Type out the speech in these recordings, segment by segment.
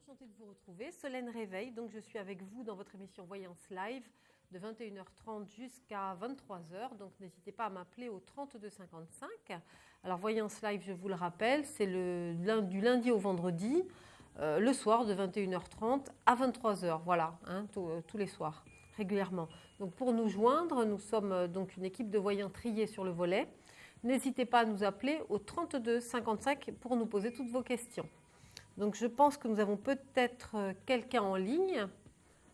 enchantée de vous retrouver. Solène Réveil, donc je suis avec vous dans votre émission Voyance Live de 21h30 jusqu'à 23h. Donc n'hésitez pas à m'appeler au 32 55. Alors Voyance Live, je vous le rappelle, c'est du lundi au vendredi, le soir de 21h30 à 23h. Voilà, tous les soirs, régulièrement. Donc pour nous joindre, nous sommes donc une équipe de voyants triés sur le volet. N'hésitez pas à nous appeler au 32 55 pour nous poser toutes vos questions. Donc, je pense que nous avons peut-être quelqu'un en ligne.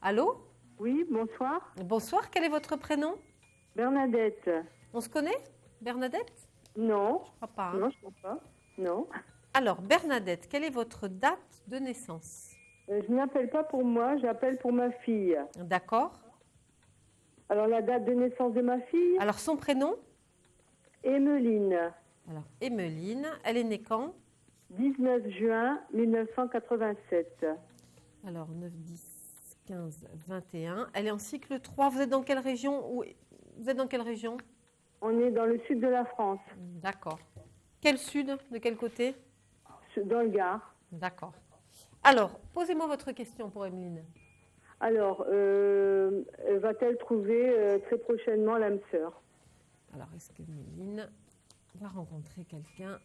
Allô ? Oui, bonsoir. Bonsoir, quel est votre prénom ? Bernadette. On se connaît, Bernadette ? Non. Je ne crois pas. Non, je ne crois pas. Non. Alors, Bernadette, quelle est votre date de naissance ? Je n'appelle pas pour moi, j'appelle pour ma fille. D'accord. Alors, la date de naissance de ma fille ? Alors, son prénom ? Emmeline. Alors, Emmeline, elle est née quand ? 19 juin 1987. Alors, 9, 10, 15, 21. Elle est en cycle 3. Vous êtes dans quelle région ? Vous êtes dans quelle région ? On est dans le sud de la France. D'accord. Quel sud ? De quel côté ? Dans le Gard. D'accord. Alors, posez-moi votre question pour Emmeline. Alors, va-t-elle trouver très prochainement l'âme sœur ? Alors, est-ce qu'Emmeline va rencontrer quelqu'un ?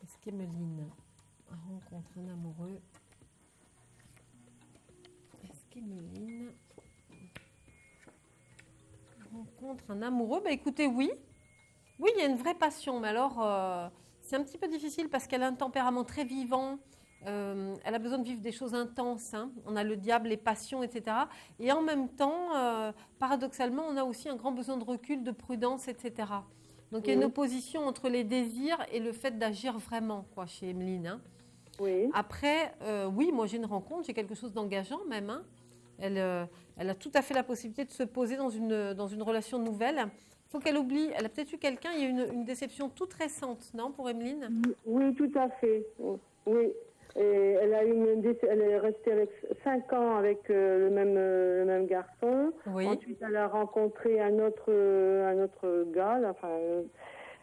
Est-ce qu'Emmeline rencontre un amoureux ? Est-ce qu'Emmeline rencontre un amoureux ? Écoutez, oui. Oui, il y a une vraie passion, mais alors, c'est un petit peu difficile parce qu'elle a un tempérament très vivant. Elle a besoin de vivre des choses intenses. On a le diable, les passions, etc. Et en même temps, paradoxalement, on a aussi un grand besoin de recul, de prudence, etc. Donc, il y a une opposition entre les désirs et le fait d'agir vraiment, chez Emmeline. Oui. Après, oui, moi, j'ai une rencontre, j'ai quelque chose d'engageant même. Elle a tout à fait la possibilité de se poser dans une relation nouvelle. Il faut qu'elle oublie, elle a peut-être eu quelqu'un, il y a une déception toute récente, non, pour Emmeline ? Oui, tout à fait. Oui. Et elle est restée avec 5 ans avec le même garçon. Oui. Ensuite, elle a rencontré un autre gars,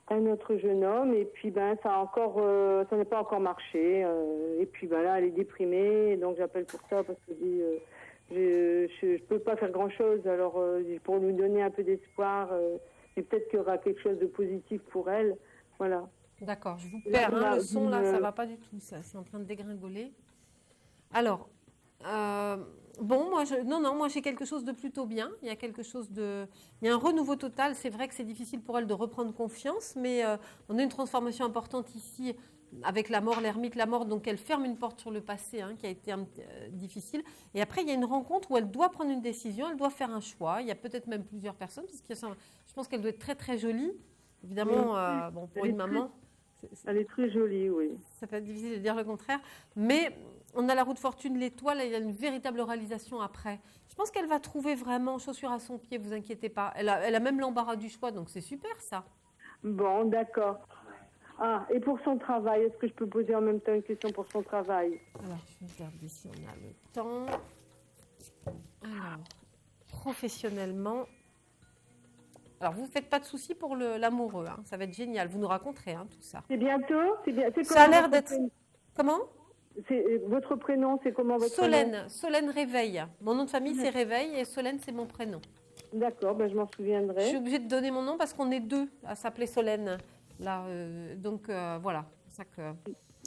un autre jeune homme. Et puis, ça n'a pas encore marché. Et puis, là, elle est déprimée. Donc, j'appelle pour ça parce que je peux pas faire grand-chose. Alors, pour lui donner un peu d'espoir, et peut-être qu'il y aura quelque chose de positif pour elle. Voilà. D'accord, je vous perds. Le son, là, ça ne va pas du tout. Ça, c'est en train de dégringoler. Alors, moi, moi, j'ai quelque chose de plutôt bien. Il y a un renouveau total. C'est vrai que c'est difficile pour elle de reprendre confiance, mais on a une transformation importante ici avec la mort, l'ermite, la mort. Donc, elle ferme une porte sur le passé qui a été difficile. Et après, il y a une rencontre où elle doit prendre une décision, elle doit faire un choix. Il y a peut-être même plusieurs personnes, parce que je pense qu'elle doit être très, très jolie. Évidemment, pour une maman... Elle est très jolie, oui. Ça peut être difficile de dire le contraire. Mais on a la roue de fortune, l'étoile, et il y a une véritable réalisation après. Je pense qu'elle va trouver vraiment chaussure à son pied, vous inquiétez pas. Elle a même l'embarras du choix, donc c'est super ça. Bon, d'accord. Ah, et pour son travail, est-ce que je peux poser en même temps une question pour son travail ? Alors, je vais regarder si on a le temps. Alors, professionnellement... Alors, vous ne faites pas de soucis pour l'amoureux, ça va être génial. Vous nous raconterez tout ça. C'est bientôt ? Ça a l'air d'être... Comment ? Votre prénom, c'est comment votre Solène, prénom ? Solène Réveil. Mon nom de famille, c'est Réveil et Solène, c'est mon prénom. D'accord, je m'en souviendrai. Je suis obligée de donner mon nom parce qu'on est deux à s'appeler Solène. Là, donc, voilà. C'est ça que...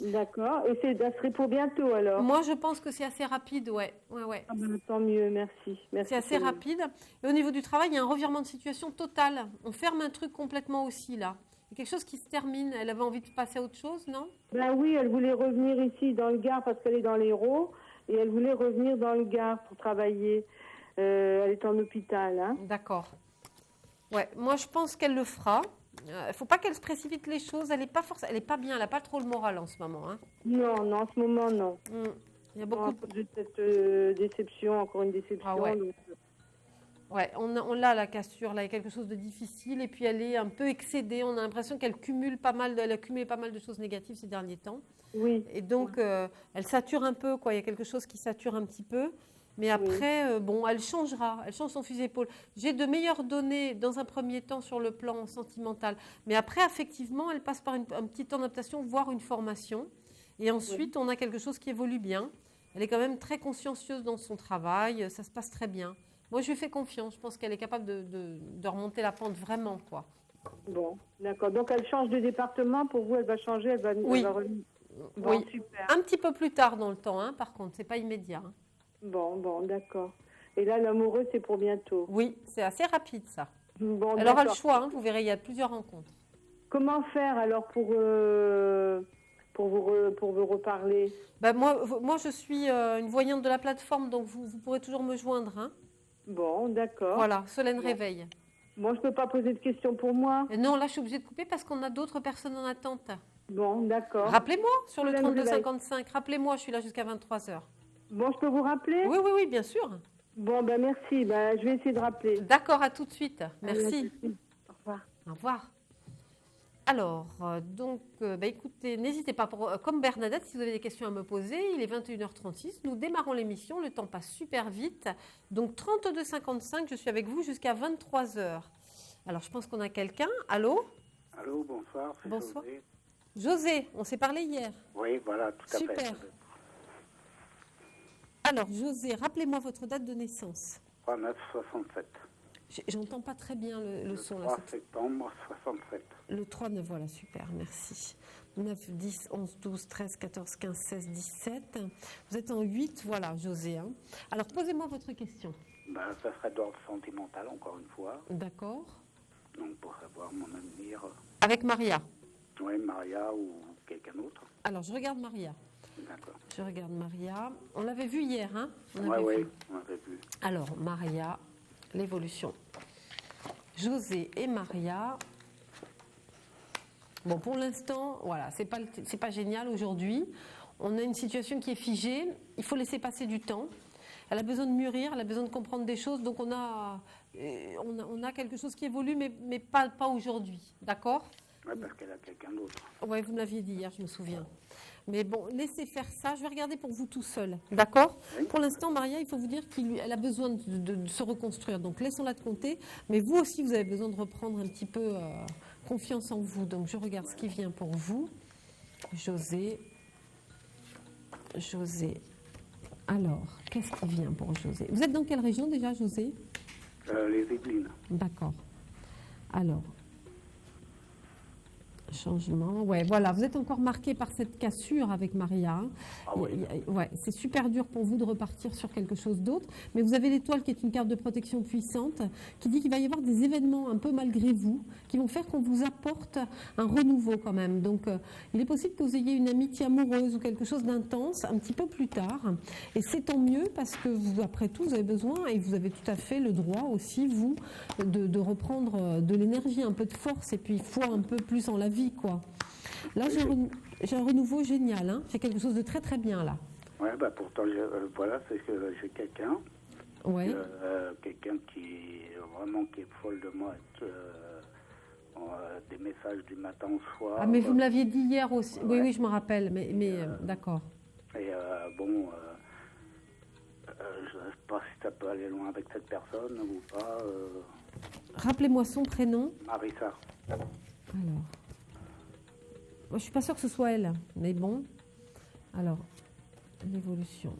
D'accord. Et ça serait pour bientôt, alors ? Moi, je pense que c'est assez rapide, ouais. Ah tant mieux, merci. C'est assez rapide. Et au niveau du travail, il y a un revirement de situation total. On ferme un truc complètement aussi, là. Il y a quelque chose qui se termine. Elle avait envie de passer à autre chose, non ? Oui, elle voulait revenir ici dans le Gard parce qu'elle est dans l'Hérault. Et elle voulait revenir dans le Gard pour travailler. Elle est en hôpital. D'accord. Ouais, moi, je pense qu'elle le fera. Il ne faut pas qu'elle se précipite les choses. Elle n'est pas bien. Elle n'a pas trop le moral en ce moment. Non, en ce moment, non. Il y a beaucoup de cette déception, encore une déception. Ah ouais. Donc... Ouais, on a la cassure, là, il y a quelque chose de difficile. Et puis, elle est un peu excédée. On a l'impression qu'elle cumule pas mal de choses négatives ces derniers temps. Oui. Et donc, elle sature un peu, quoi. Il y a quelque chose qui sature un petit peu. Mais après, elle changera. Elle change son fusil d'épaule. J'ai de meilleures données dans un premier temps sur le plan sentimental. Mais après, effectivement, elle passe par un petit temps d'adaptation, voire une formation. Et ensuite, on a quelque chose qui évolue bien. Elle est quand même très consciencieuse dans son travail. Ça se passe très bien. Moi, je lui fais confiance. Je pense qu'elle est capable de remonter la pente vraiment, quoi. Bon, d'accord. Donc, elle change de département. Pour vous, elle va changer, elle va Oui. Bon, Oui. super. Un petit peu plus tard dans le temps, hein, par contre. C'est pas immédiat. Hein. Bon, d'accord. Et là, l'amoureux, c'est pour bientôt. Oui, c'est assez rapide, ça. Bon, Elle aura le d'accord. choix. Hein, vous verrez, il y a plusieurs rencontres. Comment faire alors pour vous reparler? Ben, moi, je suis une voyante de la plateforme, donc vous pourrez toujours me joindre. Hein. Bon, d'accord. Voilà, Solène Réveil. Bon, je ne peux pas poser de questions pour moi. Et non, là, je suis obligée de couper parce qu'on a d'autres personnes en attente. Bon, d'accord. Rappelez-moi sur le Solène 3255. Rappelez-moi, je suis là jusqu'à 23h. Bon, je peux vous rappeler? Oui, bien sûr. Bon, ben merci. Ben, je vais essayer de rappeler. D'accord, à tout de suite. Merci. Allez, à tout de suite. Au revoir. Au revoir. Alors, écoutez, n'hésitez pas, comme Bernadette, si vous avez des questions à me poser, il est 21h36, nous démarrons l'émission, le temps passe super vite. Donc 32,55, je suis avec vous jusqu'à 23h. Alors, je pense qu'on a quelqu'un. Allô? Allô, bonsoir. c'est Bonsoir. José. José, on s'est parlé hier. Oui, voilà, tout à Super. fait. Alors, José, rappelez-moi votre date de naissance. 3967. J'entends pas très bien le son. Le Là, 3 septembre 67. le 3, 9, voilà, super, merci. 9, 10, 11, 12, 13, 14, 15, 16, 17. Vous êtes en 8, voilà, José. Hein. Alors, posez-moi votre question. Ben, ça serait d'ordre sentimental, encore une fois. D'accord. Donc, pour savoir mon avenir. Avec Maria. Oui, Maria ou quelqu'un d'autre. Alors, je regarde Maria. D'accord. Je regarde Maria. On l'avait vu hier, hein? Oui, on avait vu. Alors, Maria, l'évolution. José et Maria. Bon, pour l'instant, voilà, c'est pas génial aujourd'hui. On a une situation qui est figée. Il faut laisser passer du temps. Elle a besoin de mûrir, elle a besoin de comprendre des choses. Donc, on a quelque chose qui évolue, mais pas aujourd'hui. D'accord? Oui, parce qu'elle a quelqu'un d'autre. Oui, vous me l'aviez dit hier, je me souviens. Mais bon, laissez faire ça. Je vais regarder pour vous tout seul. D'accord? Oui. Pour l'instant, Maria, il faut vous dire qu'elle a besoin de se reconstruire. Donc, laissons-la de compter. Mais vous aussi, vous avez besoin de reprendre un petit peu confiance en vous. Donc, je regarde ce qui vient pour vous. José. Alors, qu'est-ce qui vient pour José? Vous êtes dans quelle région déjà, José? Les Yvelines. D'accord. Alors, changement. Ouais, voilà, vous êtes encore marqué par cette cassure avec Maria. Hein. Ah oui. Ouais, c'est super dur pour vous de repartir sur quelque chose d'autre. Mais vous avez l'étoile qui est une carte de protection puissante qui dit qu'il va y avoir des événements un peu malgré vous qui vont faire qu'on vous apporte un renouveau quand même. Donc, il est possible que vous ayez une amitié amoureuse ou quelque chose d'intense un petit peu plus tard. Et c'est tant mieux parce que vous, après tout, vous avez besoin et vous avez tout à fait le droit aussi, vous, de reprendre de l'énergie, un peu de force et puis foi un peu plus en la vie, quoi. Là, j'ai un renouveau génial. Hein. J'ai quelque chose de très, très bien, là. Oui, bah pourtant, voilà, c'est que j'ai quelqu'un. Ouais. Quelqu'un qui est folle de moi. Des messages du matin au soir. Ah, mais vous me l'aviez dit hier aussi. Ouais. Oui, je me rappelle. Mais d'accord. Et bon, je ne sais pas si ça peut aller loin avec cette personne ou pas. Rappelez-moi son prénom. Marissa. Alors. Moi, je suis pas sûre que ce soit elle, mais bon. Alors, l'évolution.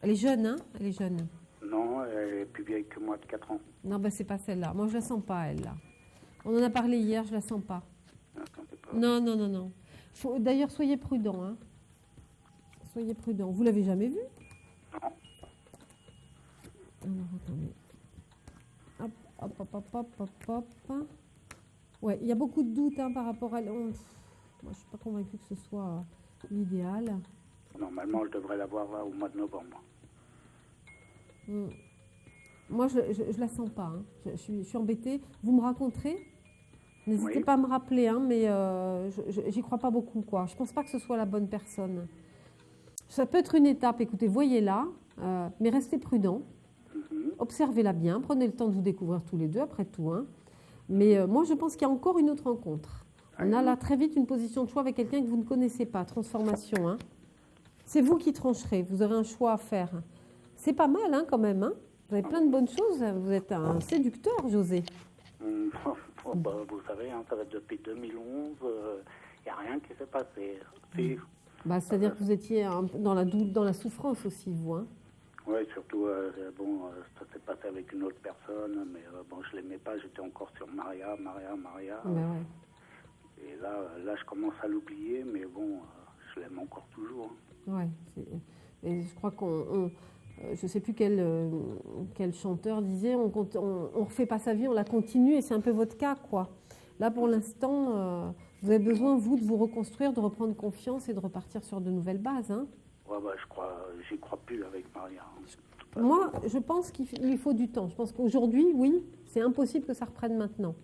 Elle est jeune, hein? Elle est jeune. Non, elle est plus vieille que moi de 4 ans. Non, ben c'est pas celle-là. Moi, je la sens pas, elle, là. On en a parlé hier, je la sens pas. Attendez pas. Non. D'ailleurs, soyez prudent, hein. Soyez prudent. Vous l'avez jamais vue? Non. Alors, attendez. Hop. Ouais, il y a beaucoup de doutes hein, par rapport à... Moi, je ne suis pas convaincue que ce soit l'idéal. Normalement, je devrais l'avoir là au mois de novembre. Moi, je la sens pas. Hein. Je suis embêtée. Vous me raconterez? N'hésitez pas à me rappeler, hein, mais j'y crois pas beaucoup, quoi. Je pense pas que ce soit la bonne personne. Ça peut être une étape, écoutez, voyez-la, mais restez prudent. Observez-la bien, prenez le temps de vous découvrir tous les deux, après tout. Hein. Mais moi, je pense qu'il y a encore une autre rencontre. On a là très vite une position de choix avec quelqu'un que vous ne connaissez pas, transformation. Hein. C'est vous qui trancherez, vous aurez un choix à faire. C'est pas mal hein, quand même. Hein. Vous avez plein de bonnes choses, vous êtes un séducteur, José. Vous savez, hein, ça va être depuis 2011. Il n'y a rien qui s'est passé. Si. C'est-à-dire que vous étiez dans la souffrance aussi, vous. Hein. Oui, surtout, ça s'est passé avec une autre personne, mais je ne l'aimais pas, j'étais encore sur Maria. Ouais. Et là, je commence à l'oublier, mais je l'aime encore toujours. Ouais, et je crois je ne sais plus quel chanteur disait, on ne refait pas sa vie, on la continue, et c'est un peu votre cas, quoi. Là, pour l'instant, vous avez besoin, vous, de vous reconstruire, de reprendre confiance et de repartir sur de nouvelles bases. Hein. Ouais, j'y crois plus avec Maria. Moi, je pense qu'il lui faut du temps. Je pense qu'aujourd'hui, oui, c'est impossible que ça reprenne maintenant.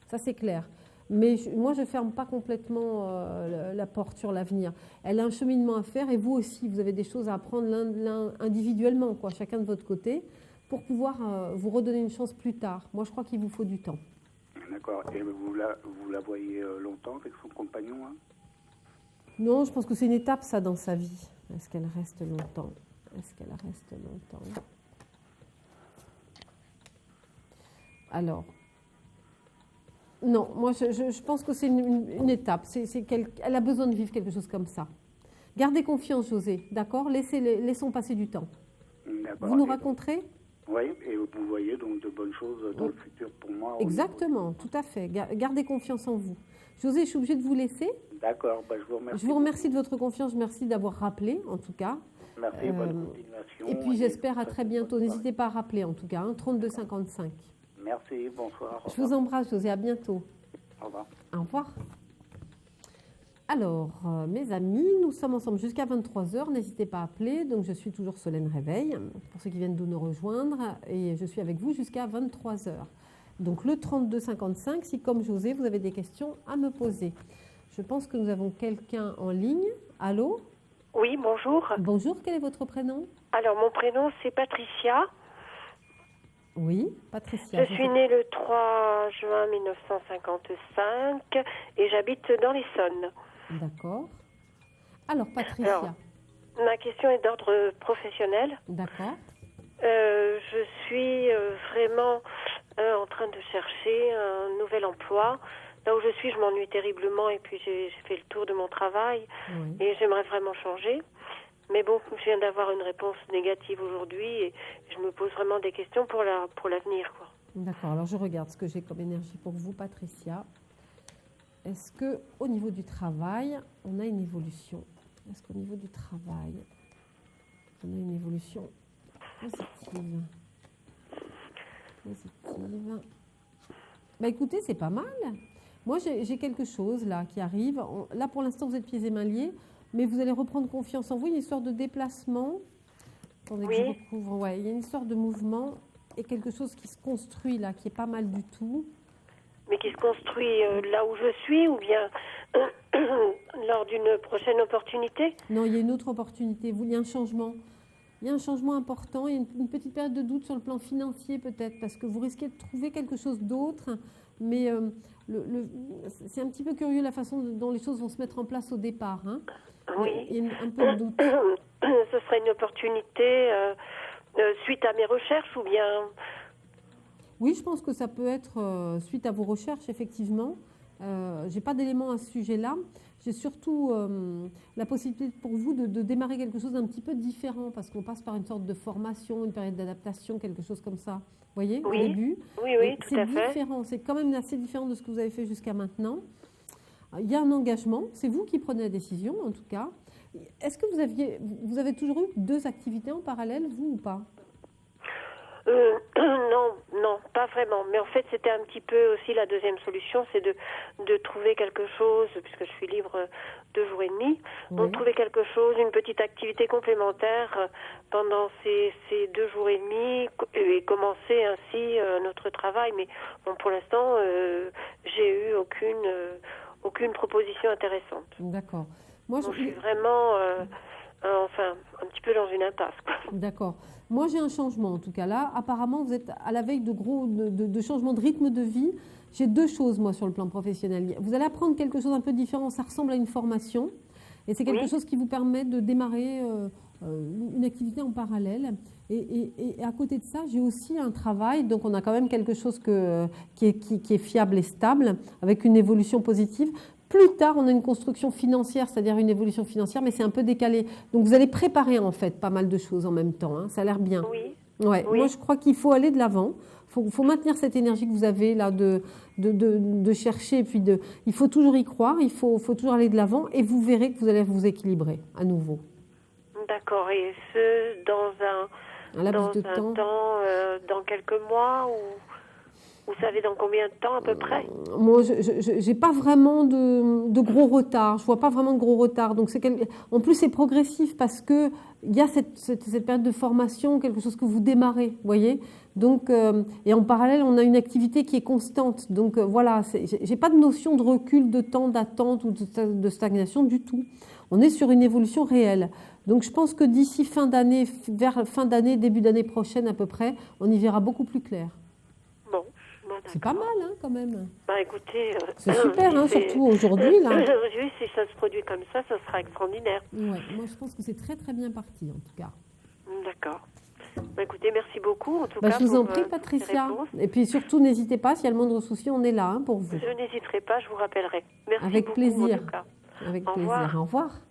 Ça, c'est clair. Mais moi, je ne ferme pas complètement la porte sur l'avenir. Elle a un cheminement à faire et vous aussi, vous avez des choses à apprendre l'un individuellement, quoi, chacun de votre côté, pour pouvoir vous redonner une chance plus tard. Moi, je crois qu'il vous faut du temps. D'accord. Et vous la voyez longtemps avec son compagnon, hein? Non, je pense que c'est une étape, ça, dans sa vie. Est-ce qu'elle reste longtemps? Alors, non, moi, je pense que c'est une étape. Elle a besoin de vivre quelque chose comme ça. Gardez confiance, José, d'accord? Laissons passer du temps. Vous nous raconterez? Oui, et vous voyez donc de bonnes choses dans le futur pour moi. Exactement, tout à fait. Gardez confiance en vous. José, je suis obligée de vous laisser. D'accord, je vous remercie. Je vous remercie de votre confiance, merci d'avoir rappelé, en tout cas. Merci, bonne continuation. Et puis j'espère à très bientôt. N'hésitez pas à rappeler, en tout cas, 32 55. Merci, bonsoir. Je vous embrasse, José, à bientôt. Au revoir. Au revoir. Alors, mes amis, nous sommes ensemble jusqu'à 23h. N'hésitez pas à appeler. Donc, je suis toujours Solène Réveil, pour ceux qui viennent de nous rejoindre. Et je suis avec vous jusqu'à 23h. Donc, le 32 55, si comme José, vous avez des questions à me poser. Je pense que nous avons quelqu'un en ligne. Allô? Oui, bonjour. Bonjour, quel est votre prénom? Alors, mon prénom, c'est Patricia. Oui, Patricia. Je suis née le 3 juin 1955 et j'habite dans l'Essonne. D'accord. Alors, Patricia. Alors, ma question est d'ordre professionnel. D'accord. Je suis vraiment en train de chercher un nouvel emploi. Là où je suis, je m'ennuie terriblement et puis j'ai fait le tour de mon travail et j'aimerais vraiment changer. Mais bon, je viens d'avoir une réponse négative aujourd'hui et je me pose vraiment des questions pour l'avenir, quoi. D'accord, alors je regarde ce que j'ai comme énergie pour vous, Patricia. Est-ce qu'au niveau du travail, on a une évolution? Est-ce qu'au niveau du travail, on a une évolution positive? Bah écoutez, c'est pas mal. Moi, j'ai quelque chose là qui arrive. Là, pour l'instant, vous êtes pieds et mains liés. Mais vous allez reprendre confiance en vous. Il y a une histoire de déplacement. Attendez que je recouvre. Ouais, il y a une histoire de mouvement et quelque chose qui se construit là, qui est pas mal du tout. Mais qui se construit là où je suis ou bien lors d'une prochaine opportunité? Non, il y a une autre opportunité. Il y a un changement. Il y a un changement important. Il y a une petite période de doute sur le plan financier peut-être parce que vous risquez de trouver quelque chose d'autre. Mais c'est un petit peu curieux la façon dont les choses vont se mettre en place au départ. Hein. Oui. Il y a un peu de doute. Ce serait une opportunité suite à mes recherches ou bien... Oui, je pense que ça peut être suite à vos recherches, effectivement. Je n'ai pas d'éléments à ce sujet-là. J'ai surtout la possibilité pour vous de démarrer quelque chose d'un petit peu différent parce qu'on passe par une sorte de formation, une période d'adaptation, quelque chose comme ça. Vous voyez, au début. Oui, tout à fait. C'est différent, c'est quand même assez différent de ce que vous avez fait jusqu'à maintenant. Il y a un engagement, c'est vous qui prenez la décision en tout cas. Est-ce que vous avez toujours eu 2 activités en parallèle, vous ou pas? Non, pas vraiment. Mais en fait, c'était un petit peu aussi la deuxième solution, c'est de trouver quelque chose, puisque je suis libre 2 jours et demi, donc trouver quelque chose, une petite activité complémentaire pendant ces 2 jours et demi et commencer ainsi notre travail. Mais bon, pour l'instant, j'ai eu aucune proposition intéressante. D'accord. Moi, je suis vraiment, un petit peu dans une impasse. D'accord. Moi, j'ai un changement, en tout cas. Là, apparemment, vous êtes à la veille de changement de rythme de vie. J'ai 2 choses, moi, sur le plan professionnel. Vous allez apprendre quelque chose un peu différent. Ça ressemble à une formation. Et c'est quelque chose qui vous permet de démarrer une activité en parallèle. Et à côté de ça, j'ai aussi un travail. Donc, on a quand même quelque chose qui est fiable et stable, avec une évolution positive. Plus tard, on a une construction financière, c'est-à-dire une évolution financière, mais c'est un peu décalé. Donc, vous allez préparer en fait pas mal de choses en même temps. Hein. Ça a l'air bien. Oui. Ouais. Oui. Moi, je crois qu'il faut aller de l'avant. Faut maintenir cette énergie que vous avez là de chercher. Et puis il faut toujours y croire, il faut toujours aller de l'avant et vous verrez que vous allez vous équilibrer à nouveau. D'accord. Et ce, Un laps de temps. Dans quelques mois ou vous savez dans combien de temps à peu près? Moi, je n'ai pas vraiment de gros retard. Je ne vois pas vraiment de gros retard. Donc en plus, c'est progressif parce qu'il y a cette période de formation, quelque chose que vous démarrez, vous voyez. Donc, et en parallèle, on a une activité qui est constante. Donc voilà, je n'ai pas de notion de recul, de temps, d'attente ou de stagnation du tout. On est sur une évolution réelle. Donc je pense que d'ici fin d'année, vers fin d'année, début d'année prochaine à peu près, on y verra beaucoup plus clair. Bon, c'est pas mal hein, quand même. Bah écoutez, c'est super, hein, surtout aujourd'hui. Là. Oui, si ça se produit comme ça sera extraordinaire. Ouais, moi je pense que c'est très très bien parti en tout cas. D'accord. Bah, écoutez, merci beaucoup en tout cas. Je vous en prie, Patricia. Et puis surtout, n'hésitez pas, s'il y a le moindre souci, on est là hein, pour vous. Je n'hésiterai pas, je vous rappellerai. Merci Avec beaucoup, plaisir. En tout cas. Avec Au plaisir. revoir. Au revoir.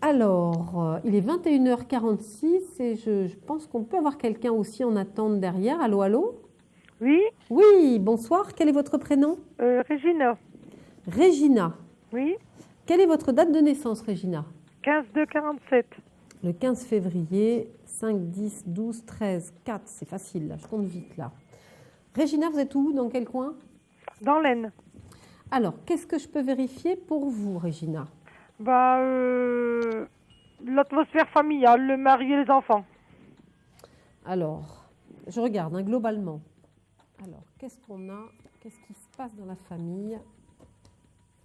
Alors, il est 21h46 et je pense qu'on peut avoir quelqu'un aussi en attente derrière. Allô, allô? Oui. Oui, bonsoir. Quel est votre prénom? Régina. Régina. Oui. Quelle est votre date de naissance, Régina? 15/2/47. Le 15 février, 5, 10, 12, 13, 4. C'est facile, là. Je compte vite, là. Régina, vous êtes où? Dans quel coin? Dans l'Aisne. Alors, qu'est-ce que je peux vérifier pour vous, Régina? L'atmosphère familiale, le mari et les enfants. Alors, je regarde hein, globalement. Alors, qu'est-ce qu'on a? Qu'est-ce qui se passe dans la famille?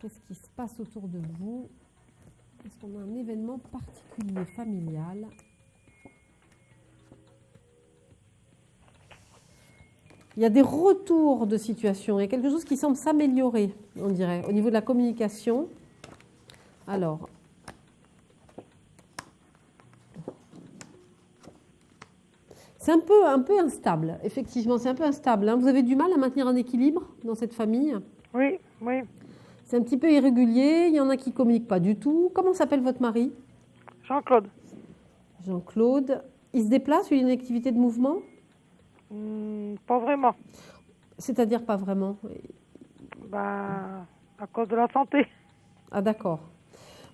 Qu'est-ce qui se passe autour de vous? Est-ce qu'on a un événement particulier familial? Il y a des retours de situation. Il y a quelque chose qui semble s'améliorer, on dirait, au niveau de la communication. Alors, c'est un peu instable, effectivement, c'est un peu instable. Hein. Vous avez du mal à maintenir un équilibre dans cette famille? Oui, oui. C'est un petit peu irrégulier, il y en a qui ne communiquent pas du tout. Comment s'appelle votre mari? Jean-Claude. Jean-Claude. Il se déplace, il y a une activité de mouvement? Pas vraiment. C'est-à-dire pas vraiment? À cause de la santé. Ah d'accord.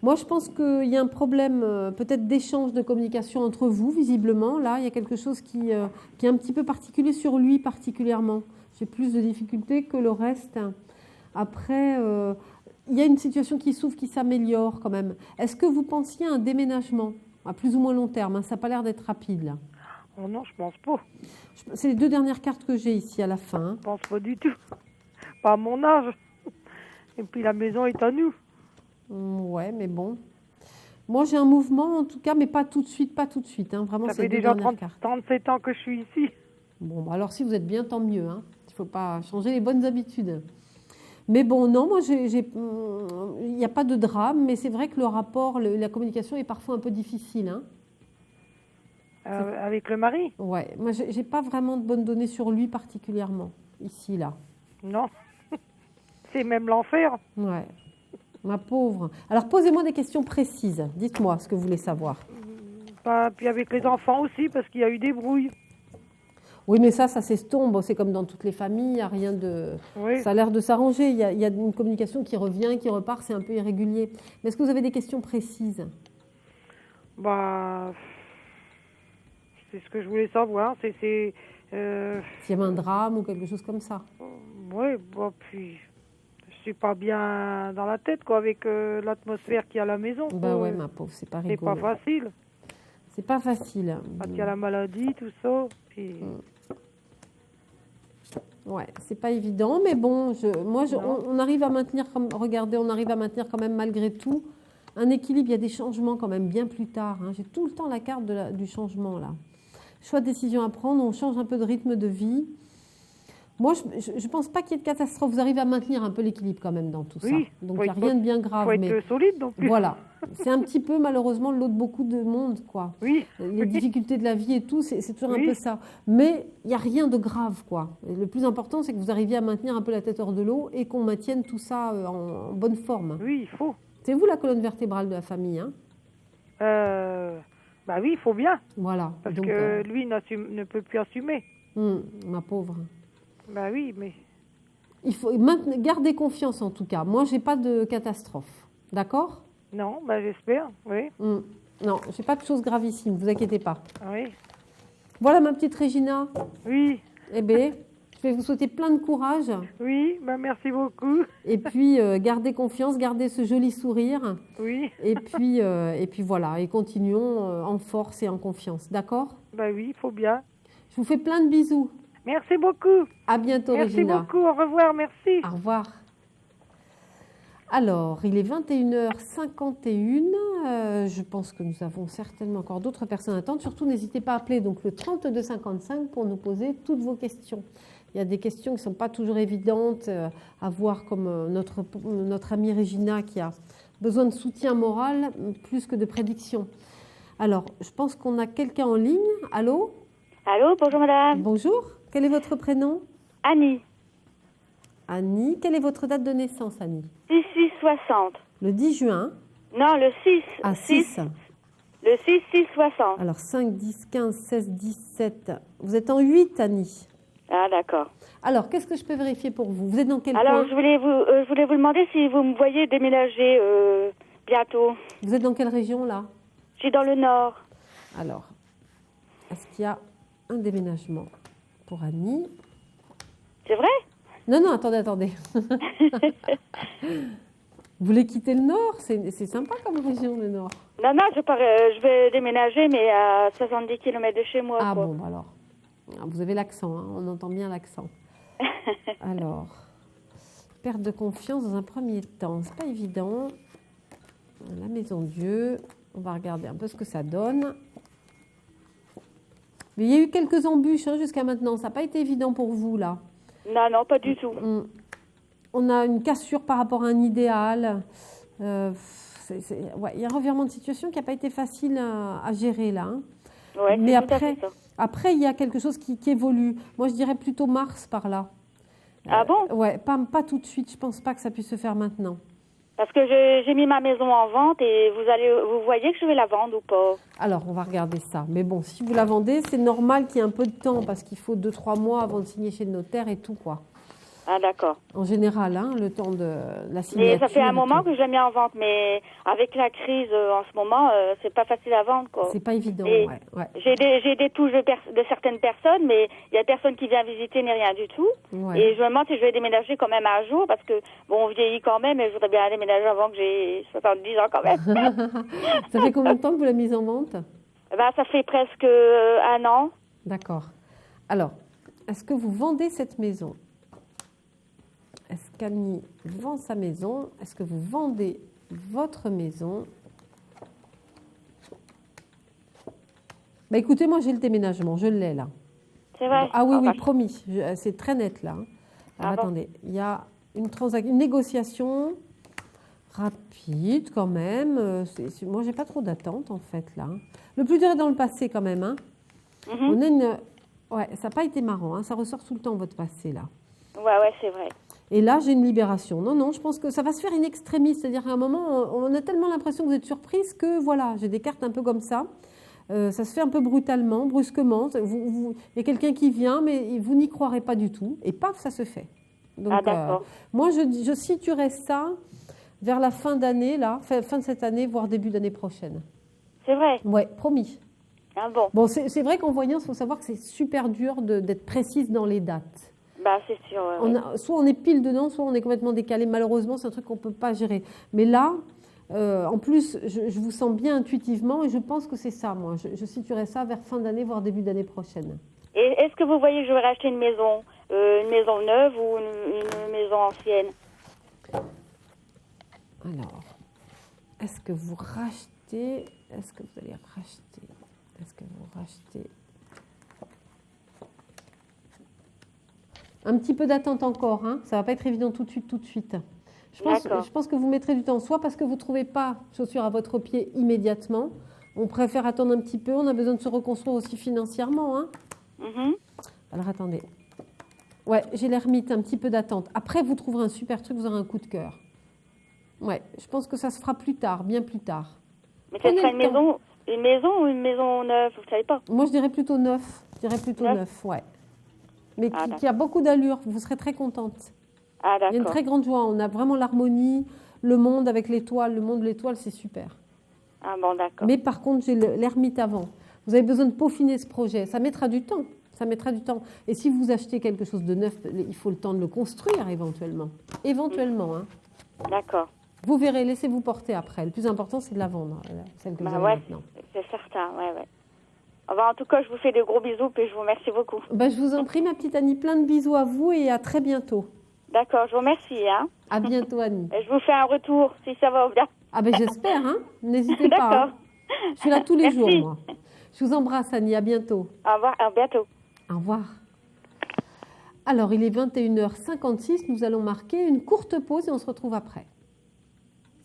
Moi, je pense qu'il y a un problème peut-être d'échange de communication entre vous, visiblement. Là, il y a quelque chose qui est un petit peu particulier sur lui particulièrement. J'ai plus de difficultés que le reste. Après, il y a une situation qui s'ouvre, qui s'améliore quand même. Est-ce que vous pensiez à un déménagement à plus ou moins long terme hein? Ça n'a pas l'air d'être rapide, là. Oh non, je pense pas. C'est les 2 dernières cartes que j'ai ici à la fin. Hein. Je pense pas du tout. Pas à mon âge. Et puis la maison est à nous. Ouais, mais bon. Moi, j'ai un mouvement, en tout cas, mais pas tout de suite, Hein. Vraiment, ça c'est fait les 2 déjà dernières cartes. 37 ans que je suis ici. Bon, alors si vous êtes bien, tant mieux. Hein. Il ne faut pas changer les bonnes habitudes. Mais bon, non, moi, il n'y a pas de drame, mais c'est vrai que le rapport, la communication est parfois un peu difficile. Hein. Avec le mari? Ouais, moi, je n'ai pas vraiment de bonnes données sur lui particulièrement, ici, là. Non, c'est même l'enfer. Ouais, ma pauvre. Alors, posez-moi des questions précises. Dites-moi ce que vous voulez savoir. Puis avec les enfants aussi, parce qu'il y a eu des brouilles. Oui, mais ça s'estompe. C'est comme dans toutes les familles, il n'y a rien de... Oui. Ça a l'air de s'arranger. Il y a une communication qui revient, qui repart, c'est un peu irrégulier. Mais est-ce que vous avez des questions précises? C'est ce que je voulais savoir. S'il y avait un drame ou quelque chose comme ça. Oui, puis je suis pas bien dans la tête quoi, avec l'atmosphère qu'il y a à la maison. Ouais, ma pauvre, c'est pas rigolo. C'est pas facile. C'est pas facile. Quand il y a la maladie, tout ça. Puis... Ouais, c'est pas évident, mais bon, on arrive à maintenir, regardez, on arrive à maintenir quand même malgré tout un équilibre. Il y a des changements quand même bien plus tard. Hein. J'ai tout le temps la carte du changement là. Choix de décision à prendre, on change un peu de rythme de vie. Moi, je ne pense pas qu'il y ait de catastrophe. Vous arrivez à maintenir un peu l'équilibre quand même dans tout ça. Oui, Donc, il n'y a rien de bien grave. Il faut être solide non plus. Voilà. C'est un petit peu, malheureusement, le lot de beaucoup de monde, quoi. Oui. Les difficultés de la vie et tout, c'est toujours un Oui. peu ça. Mais il n'y a rien de grave, quoi. Et le plus important, c'est que vous arriviez à maintenir un peu la tête hors de l'eau et qu'on maintienne tout ça en bonne forme. Oui, il faut. C'est vous la colonne vertébrale de la famille, hein? Bah oui, il faut bien. Voilà. Parce Donc, que lui ne peut plus assumer. ma pauvre. Bah oui, mais... Il faut garder confiance, en tout cas. Moi, j'ai pas de catastrophe. D'accord? Non, bah j'espère, oui. Non, j'ai pas de choses gravissimes, vous inquiétez pas. Oui. Voilà ma petite Régina. Oui. Eh bien, je vais vous souhaiter plein de courage. Oui, bah merci beaucoup. Et puis, gardez confiance, gardez ce joli sourire. Oui. Et puis voilà, et continuons en force et en confiance. D'accord? Bah oui, il faut bien. Je vous fais plein de bisous. Merci beaucoup. À bientôt, Merci Régina. beaucoup, au revoir, merci. Au revoir. Alors, il est 21h51. Je pense que nous avons certainement encore d'autres personnes à attendre. Surtout, n'hésitez pas à appeler donc, le 3255 pour nous poser toutes vos questions. Il y a des questions qui ne sont pas toujours évidentes à voir, comme notre amie Régina qui a besoin de soutien moral plus que de prédiction. Alors, je pense qu'on a quelqu'un en ligne. Allô? Allô, bonjour madame. Bonjour. Quel est votre prénom? Annie. Annie. Quelle est votre date de naissance, Annie? 6660. Le 10 juin. Non, le 6. À 6. Le 6660. Alors 5, 10, 15, 16, 17. Vous êtes en 8, Annie. Ah, d'accord. Alors, qu'est-ce que je peux vérifier pour vous? Vous êtes dans quel Alors, coin? je voulais vous demander si vous me voyez déménager bientôt. Vous êtes dans quelle région, là? Je suis dans le nord. Alors, est-ce qu'il y a un déménagement pour Annie? C'est vrai? Non, attendez. Vous voulez quitter le nord? C'est sympa comme région, le nord. Non, je vais déménager, mais à 70 km de chez moi. Ah quoi. bon, alors. Vous avez l'accent, hein, on entend bien l'accent. Alors, perte de confiance dans un premier temps, c'est pas évident. La maison Dieu, on va regarder un peu ce que ça donne. Mais il y a eu quelques embûches jusqu'à maintenant, ça n'a pas été évident pour vous là. Non, pas du tout. On a une cassure par rapport à un idéal. Il y a un revirement de situation qui n'a pas été facile à gérer là. Hein. Ouais, mais après, il y a quelque chose qui évolue. Moi, je dirais plutôt mars par là. Ah bon? Ouais, pas tout de suite. Je pense pas que ça puisse se faire maintenant. Parce que j'ai mis ma maison en vente et vous voyez que je vais la vendre ou pas? Alors, on va regarder ça. Mais bon, si vous la vendez, c'est normal qu'il y ait un peu de temps parce qu'il faut 2-3 mois avant de signer chez le notaire et tout, quoi. Ah, d'accord. En général, le temps de la signature. Mais ça fait un moment que je l'ai mis en vente, mais avec la crise en ce moment, c'est pas facile à vendre, quoi. C'est pas évident, et ouais. J'ai des touches de certaines personnes, mais il y a personne qui vient visiter ni rien du tout. Ouais. Et je me demande si je vais déménager quand même un jour, parce que, bon, on vieillit quand même, et je voudrais bien déménager avant que j'ai 70 ans quand même. Ça fait combien de temps que vous l'avez mise en vente? Ben, ça fait presque un an. D'accord. Alors, est-ce que vous vendez cette maison? Est-ce qu'Annie vend sa maison? Est-ce que vous vendez votre maison? Bah écoutez, moi j'ai le déménagement, je l'ai là. C'est vrai? Ah oui, promis, c'est très net là. Alors, bon. attendez, il y a une négociation rapide quand même. Moi j'ai pas trop d'attente en fait là. Le plus dur est dans le passé quand même. Hein. On a ouais, ça n'a pas été marrant, hein. Ça ressort tout le temps votre passé là. Ouais, c'est vrai. Et là, j'ai une libération. Non, je pense que ça va se faire in extremis. C'est-à-dire qu'à un moment, on a tellement l'impression que vous êtes surprise que, voilà, j'ai des cartes un peu comme ça. Ça se fait un peu brutalement, brusquement. Il y a quelqu'un qui vient, mais vous n'y croirez pas du tout. Et paf, ça se fait. Donc, d'accord. Moi, je situerais ça vers la fin d'année, là, fin de cette année, voire début d'année prochaine. C'est vrai? Ouais, promis. Ah bon? Bon, c'est vrai qu'en voyance, il faut savoir que c'est super dur d'être précise dans les dates. Bah, c'est sûr. Ouais. Soit on est pile dedans, soit on est complètement décalé. Malheureusement, c'est un truc qu'on ne peut pas gérer. Mais là, en plus, je vous sens bien intuitivement et je pense que c'est ça, moi. Je situerai ça vers fin d'année, voire début d'année prochaine. Et est-ce que vous voyez que je vais racheter une maison neuve ou une maison ancienne? Alors, est-ce que vous rachetez? Est-ce que vous allez racheter? Est-ce que vous rachetez? Un petit peu d'attente encore, hein. Ça ne va pas être évident tout de suite. D'accord. Je pense que vous mettrez du temps, soit parce que vous ne trouvez pas chaussures à votre pied immédiatement. On préfère attendre un petit peu, on a besoin de se reconstruire aussi financièrement. Hein. Mhm. Alors attendez. Ouais, j'ai l'ermite, un petit peu d'attente. Après, vous trouverez un super truc, vous aurez un coup de cœur. Ouais, je pense que ça se fera plus tard, bien plus tard. Mais ça Prenez sera le temps. une maison ou une maison neuve, vous ne savez pas? Moi, je dirais plutôt neuf. Je dirais plutôt neuf, ouais. Mais qui a beaucoup d'allure, vous serez très contente. Ah, Il y a une d'accord. très grande joie. On a vraiment l'harmonie, le monde avec l'étoile. Le monde, l'étoile, c'est super. Ah, bon, d'accord. Mais par contre, j'ai l'ermite avant. Vous avez besoin de peaufiner ce projet. Ça mettra du temps. Ça mettra du temps. Et si vous achetez quelque chose de neuf, il faut le temps de le construire éventuellement. Éventuellement. Hein. D'accord. Vous verrez, laissez-vous porter après. Le plus important, c'est de la vendre, celle que vous avez maintenant. C'est certain, ouais. En tout cas, je vous fais de gros bisous et je vous remercie beaucoup. Je vous en prie, ma petite Annie. Plein de bisous à vous et à très bientôt. D'accord, je vous remercie. Hein. À bientôt, Annie. Et je vous fais un retour si ça va bien. Ah j'espère, hein. N'hésitez pas. D'accord. Hein. Je suis là tous les Merci. jours, moi. Je vous embrasse, Annie. À bientôt. Au revoir, à bientôt. Au revoir. Alors, il est 21h56. Nous allons marquer une courte pause et on se retrouve après.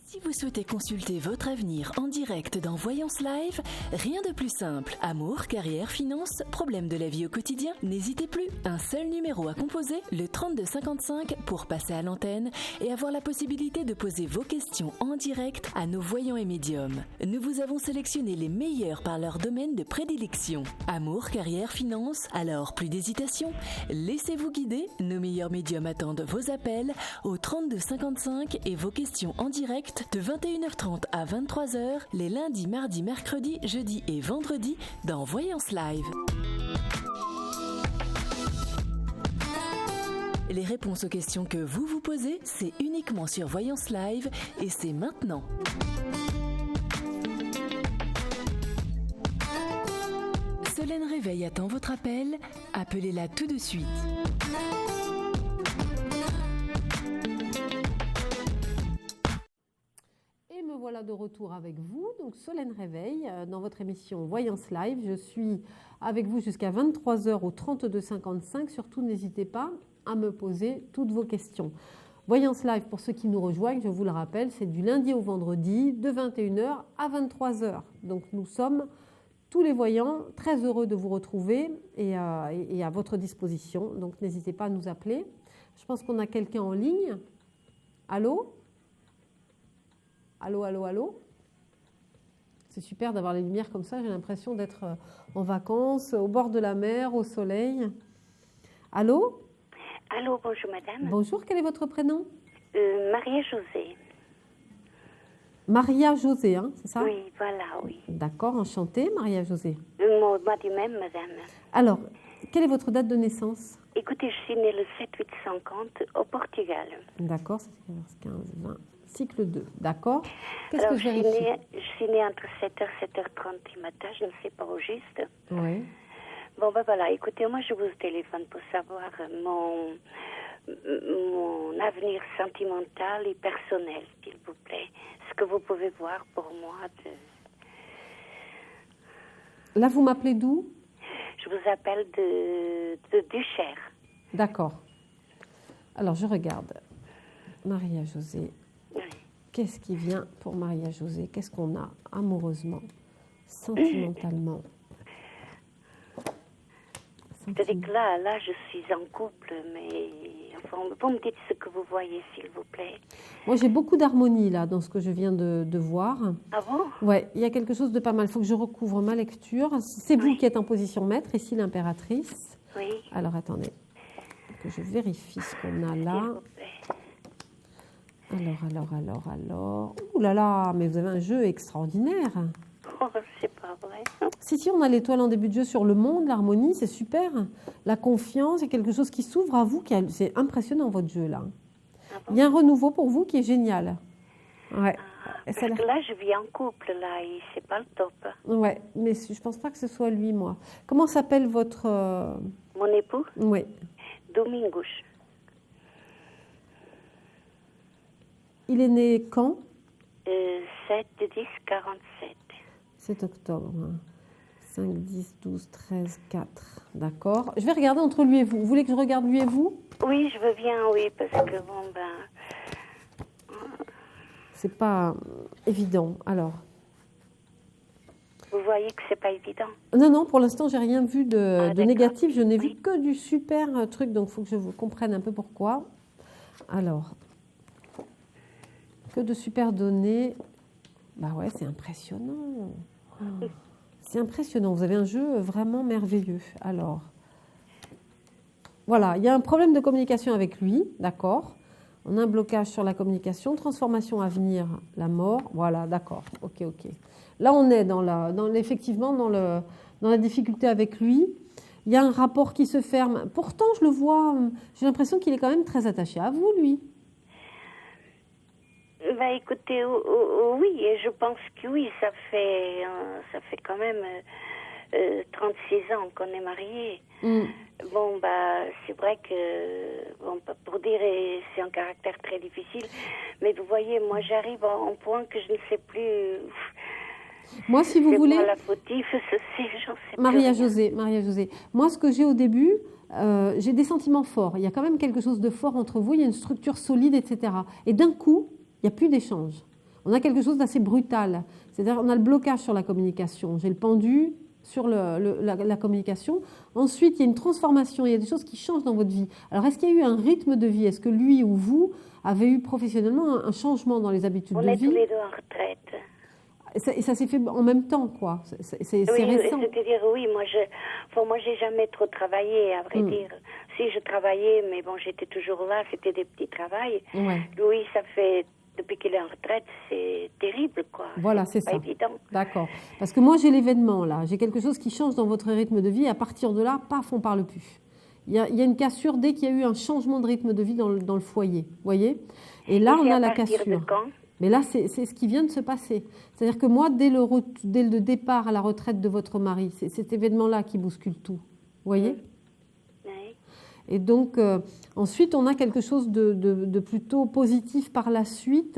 Si vous souhaitez consulter votre avenir en direct dans Voyance Live, rien de plus simple. Amour, carrière, finances, problèmes de la vie au quotidien, n'hésitez plus. Un seul numéro à composer, le 3255, pour passer à l'antenne et avoir la possibilité de poser vos questions en direct à nos voyants et médiums. Nous vous avons sélectionné les meilleurs par leur domaine de prédilection. Amour, carrière, finances, alors plus d'hésitation. Laissez-vous guider, nos meilleurs médiums attendent vos appels au 3255 et vos questions en direct de 21h30 à 23h, les lundis, mardis, mercredis, jeudis et vendredis dans Voyance Live. Les réponses aux questions que vous vous posez, c'est uniquement sur Voyance Live et c'est maintenant. Solène Réveil attend votre appel. Appelez-la tout de suite. Voilà de retour avec vous, donc Solène Réveil, dans votre émission Voyance Live. Je suis avec vous jusqu'à 23h au 3255. Surtout, n'hésitez pas à me poser toutes vos questions. Voyance Live, pour ceux qui nous rejoignent, je vous le rappelle, c'est du lundi au vendredi, de 21h à 23h. Donc, nous sommes tous les voyants très heureux de vous retrouver et à votre disposition. Donc, n'hésitez pas à nous appeler. Je pense qu'on a quelqu'un en ligne. Allô ? Allô, allô, allô. C'est super d'avoir les lumières comme ça. J'ai l'impression d'être en vacances, au bord de la mer, au soleil. Allô? Allô, bonjour madame. Bonjour, quel est votre prénom? Maria-Josée. Maria-Josée, hein, c'est ça? Oui, voilà, oui. D'accord, enchantée, Maria-Josée. Moi du même, madame. Alors, quelle est votre date de naissance? Écoutez, je suis née le 7-8-50 au Portugal. D'accord, c'est 15, 20. Cycle 2, d'accord. Qu'est-ce Alors, que je vérifie? je suis née entre 7h, 7h30 du matin, je ne sais pas au juste. Oui. Bon, ben voilà, écoutez, moi je vous téléphone pour savoir mon avenir sentimental et personnel, s'il vous plaît. Ce que vous pouvez voir pour moi Là, vous m'appelez d'où? Je vous appelle de Duchère. D'accord. Alors, je regarde. Maria-Josée. Oui. Qu'est-ce qui vient pour Maria-Josée? Qu'est-ce qu'on a amoureusement, sentimentalement? C'est-à-dire que là, je suis en couple, mais enfin, vous me dites ce que vous voyez, s'il vous plaît. Moi, j'ai beaucoup d'harmonie, là, dans ce que je viens de voir. Ah bon? Ouais, il y a quelque chose de pas mal. Il faut que je recouvre ma lecture. C'est vous qui êtes en position maître, ici l'impératrice. Oui. Alors, attendez, que je vérifie ce qu'on a là. S'il vous plaît. Alors. Ouh là là, mais vous avez un jeu extraordinaire. Oh, c'est pas vrai. Si, on a l'étoile en début de jeu sur le monde, l'harmonie, c'est super. La confiance, c'est quelque chose qui s'ouvre à vous. C'est impressionnant, votre jeu, là. Ah bon? Il y a un renouveau pour vous qui est génial. Ouais. Parce que là, je vis en couple, là, et c'est pas le top. Ouais, mais je pense pas que ce soit lui, moi. Comment s'appelle votre... Mon époux? Oui. Domingos. Il est né quand? 7/10/47. 7 octobre. 5, 10, 12, 13, 4. D'accord. Je vais regarder entre lui et vous. Vous voulez que je regarde lui et vous? Oui, je veux bien, oui, parce que bon, C'est pas évident. Alors. Vous voyez que c'est pas évident. Non, non, pour l'instant, j'ai rien vu de négatif. Je n'ai Oui. vu que du super truc, donc il faut que je vous comprenne un peu pourquoi. Alors, que de super données. Bah ouais, c'est impressionnant. C'est impressionnant. Vous avez un jeu vraiment merveilleux. Alors, voilà, il y a un problème de communication avec lui, d'accord. On a un blocage sur la communication, transformation à venir, la mort. Voilà, d'accord. Ok, ok. Là, on est effectivement dans la difficulté avec lui. Il y a un rapport qui se ferme. Pourtant, je le vois, j'ai l'impression qu'il est quand même très attaché à vous, lui. Écoutez, oui, et je pense que oui, ça fait quand même 36 ans qu'on est mariés. Bon, c'est vrai que, bon, pour dire, c'est un caractère très difficile, mais vous voyez, moi, j'arrive à un point que je ne sais plus. Moi, si vous voulez. C'est moi la fautive, j'en sais Maria-Josée, moi, ce que j'ai au début, j'ai des sentiments forts. Il y a quand même quelque chose de fort entre vous, il y a une structure solide, etc. Et d'un coup, il n'y a plus d'échange. On a quelque chose d'assez brutal. C'est-à-dire, on a le blocage sur la communication. J'ai le pendu sur la communication. Ensuite, il y a une transformation, il y a des choses qui changent dans votre vie. Alors, est-ce qu'il y a eu un rythme de vie? Est-ce que lui ou vous avez eu professionnellement un changement dans les habitudes de vie? On est tous les deux en retraite. Et ça s'est fait en même temps, quoi. C'est oui, récent. C'est-à-dire, oui, moi, j'ai jamais trop travaillé, à vrai dire. Si, je travaillais, mais bon, j'étais toujours là, c'était des petits travails. Ouais. Lui, ça fait, depuis qu'il est en retraite, c'est terrible, quoi. Voilà, c'est pas ça. évident. D'accord. Parce que moi, j'ai l'événement, là. J'ai quelque chose qui change dans votre rythme de vie. Et à partir de là, paf, on ne parle plus. Il y a une cassure dès qu'il y a eu un changement de rythme de vie dans le foyer. Vous voyez? Et là, on a la cassure. De quand? Mais là, c'est ce qui vient de se passer. C'est-à-dire que moi, dès le départ à la retraite de votre mari, c'est cet événement-là qui bouscule tout. Vous voyez? Oui. Et donc, ensuite, on a quelque chose de plutôt positif par la suite,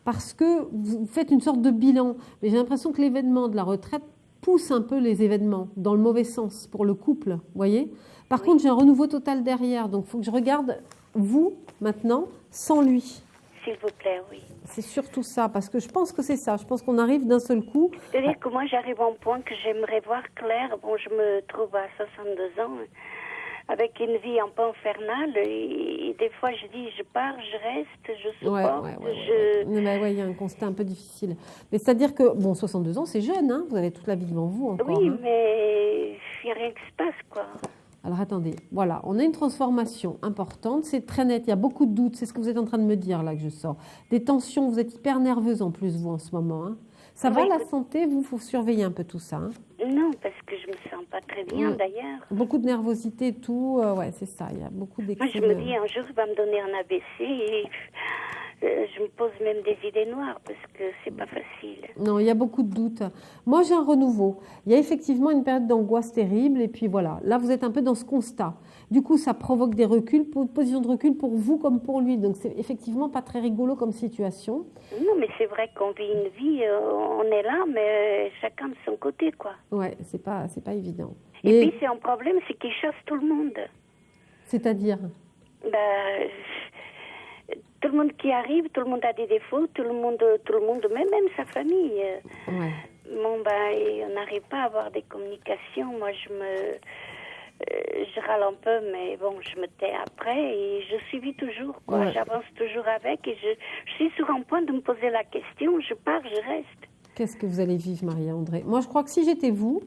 parce que vous faites une sorte de bilan. Mais j'ai l'impression que l'événement de la retraite pousse un peu les événements dans le mauvais sens pour le couple. Vous voyez? Par contre, j'ai un renouveau total derrière. Donc, il faut que je regarde vous, maintenant, sans lui. S'il vous plaît, oui. C'est surtout ça, parce que je pense que c'est ça. Je pense qu'on arrive d'un seul coup. C'est-à-dire que moi, j'arrive à un point que j'aimerais voir clair. Bon, je me trouve à 62 ans, avec une vie un peu infernale. Et des fois, je dis, je pars, je reste, je supporte. Ouais, il y a un constat un peu difficile. Mais c'est-à-dire que, bon, 62 ans, c'est jeune, hein, vous avez toute la vie devant vous encore. Oui, hein. Mais il n'y a rien qui se passe, quoi. Alors attendez, voilà, on a une transformation importante, c'est très net, il y a beaucoup de doutes, c'est ce que vous êtes en train de me dire là que je sors. Des tensions, vous êtes hyper nerveuse en plus vous en ce moment. Hein. Ça va la santé, vous, faut surveiller un peu tout ça. Hein. Non, parce que je me sens pas très bien d'ailleurs. Beaucoup de nervosité, tout, ouais, c'est ça, il y a beaucoup d'excès. Moi je me dis un jour il va me donner un ABC et je me pose même des idées noires parce que c'est pas facile. Non, il y a beaucoup de doutes. Moi j'ai un renouveau. Il y a effectivement une période d'angoisse terrible et puis voilà, là vous êtes un peu dans ce constat. Du coup ça provoque des reculs, position de recul pour vous comme pour lui. Donc c'est effectivement pas très rigolo comme situation. Non mais c'est vrai qu'on vit une vie, on est là mais chacun de son côté quoi. Ouais, c'est pas évident. Et puis c'est un problème, c'est qu'il chasse tout le monde. C'est-à-dire tout le monde qui arrive, tout le monde a des défauts, tout le monde, même sa famille. Ouais. Bon, on n'arrive pas à avoir des communications. Moi, je râle un peu, mais bon, je me tais après et je suivis toujours, quoi. Ouais. J'avance toujours avec et je suis sur un point de me poser la question. Je pars, je reste. Qu'est-ce que vous allez vivre, Marie-André? Moi, je crois que si j'étais vous,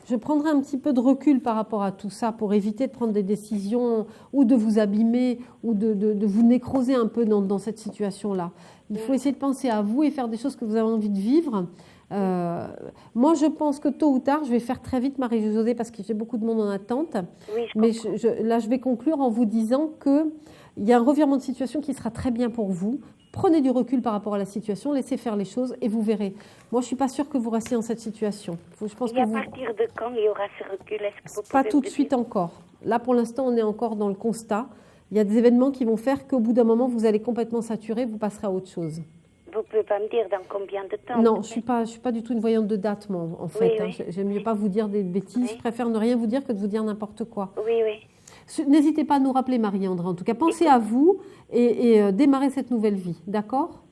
je prendrais un petit peu de recul par rapport à tout ça pour éviter de prendre des décisions ou de vous abîmer ou de vous nécroser un peu dans cette situation-là. Il faut essayer de penser à vous et faire des choses que vous avez envie de vivre. Moi, je pense que tôt ou tard, je vais faire très vite, Marie-Josée, parce que j'ai beaucoup de monde en attente. Oui, mais là, je vais conclure en vous disant qu'il y a un revirement de situation qui sera très bien pour vous. Prenez du recul par rapport à la situation, laissez faire les choses et vous verrez. Moi, je ne suis pas sûre que vous restiez dans cette situation. Je pense et à partir de quand il y aura ce recul? Pas tout de suite encore. Là, pour l'instant, on est encore dans le constat. Il y a des événements qui vont faire qu'au bout d'un moment, vous allez complètement saturer, vous passerez à autre chose. Vous pouvez pas me dire dans combien de temps? Non, je suis pas du tout une voyante de date, moi, en fait. Oui. J'aime mieux pas vous dire des bêtises. Je préfère ne rien vous dire que de vous dire n'importe quoi. Oui. N'hésitez pas à nous rappeler, Marie-André. En tout cas, pensez à vous et démarrez cette nouvelle vie. D'accord?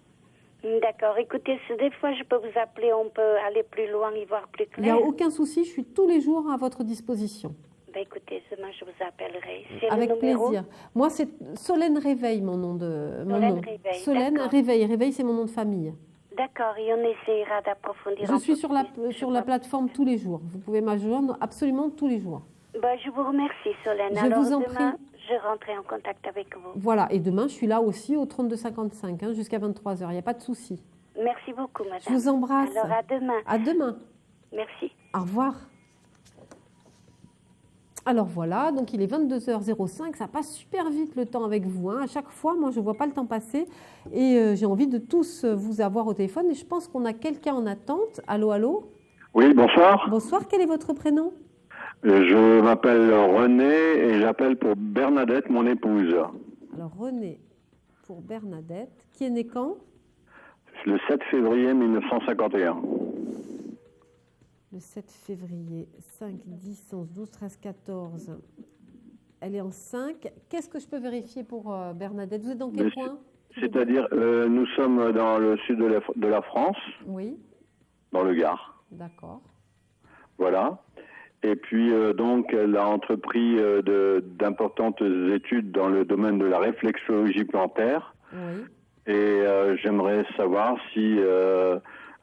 D'accord. Écoutez, des fois, je peux vous appeler, on peut aller plus loin, y voir plus Il n'y a clair. aucun souci, je suis tous les jours à votre disposition. Écoutez, demain, je vous appellerai. C'est Avec le numéro? plaisir. Moi, c'est Solène Réveil, mon nom de... Solène Réveil, Solène d'accord. Réveil. Réveil, c'est mon nom de famille. D'accord, et on essayera d'approfondir. Je suis sur la plateforme tous les jours. Vous pouvez m'ajoindre absolument tous les jours. Je vous remercie, Solène. Je Alors, vous en demain, prie. je rentrerai en contact avec vous. Voilà, et demain, je suis là aussi au 3255, jusqu'à 23h. Il n'y a pas de souci. Merci beaucoup, madame. Je vous embrasse. Alors, à demain. À demain. Merci. Au revoir. Alors voilà, donc il est 22h05, ça passe super vite le temps avec vous. À chaque fois, moi, je ne vois pas le temps passer et j'ai envie de tous vous avoir au téléphone. Et je pense qu'on a quelqu'un en attente. Allô, allô? Oui, bonsoir. Bonsoir, quel est votre prénom? Je m'appelle René et j'appelle pour Bernadette, mon épouse. Alors René pour Bernadette, qui est née quand? Le 7 février 1951. Le 7 février, 5, 10, 11, 12, 13, 14. Elle est en 5. Qu'est-ce que je peux vérifier pour Bernadette? Vous êtes dans quel coin? C'est-à-dire, nous sommes dans le sud de la France. Oui. Dans le Gard. D'accord. Voilà. Et puis, donc, elle a entrepris d'importantes études dans le domaine de la réflexologie plantaire. Oui. Et j'aimerais savoir si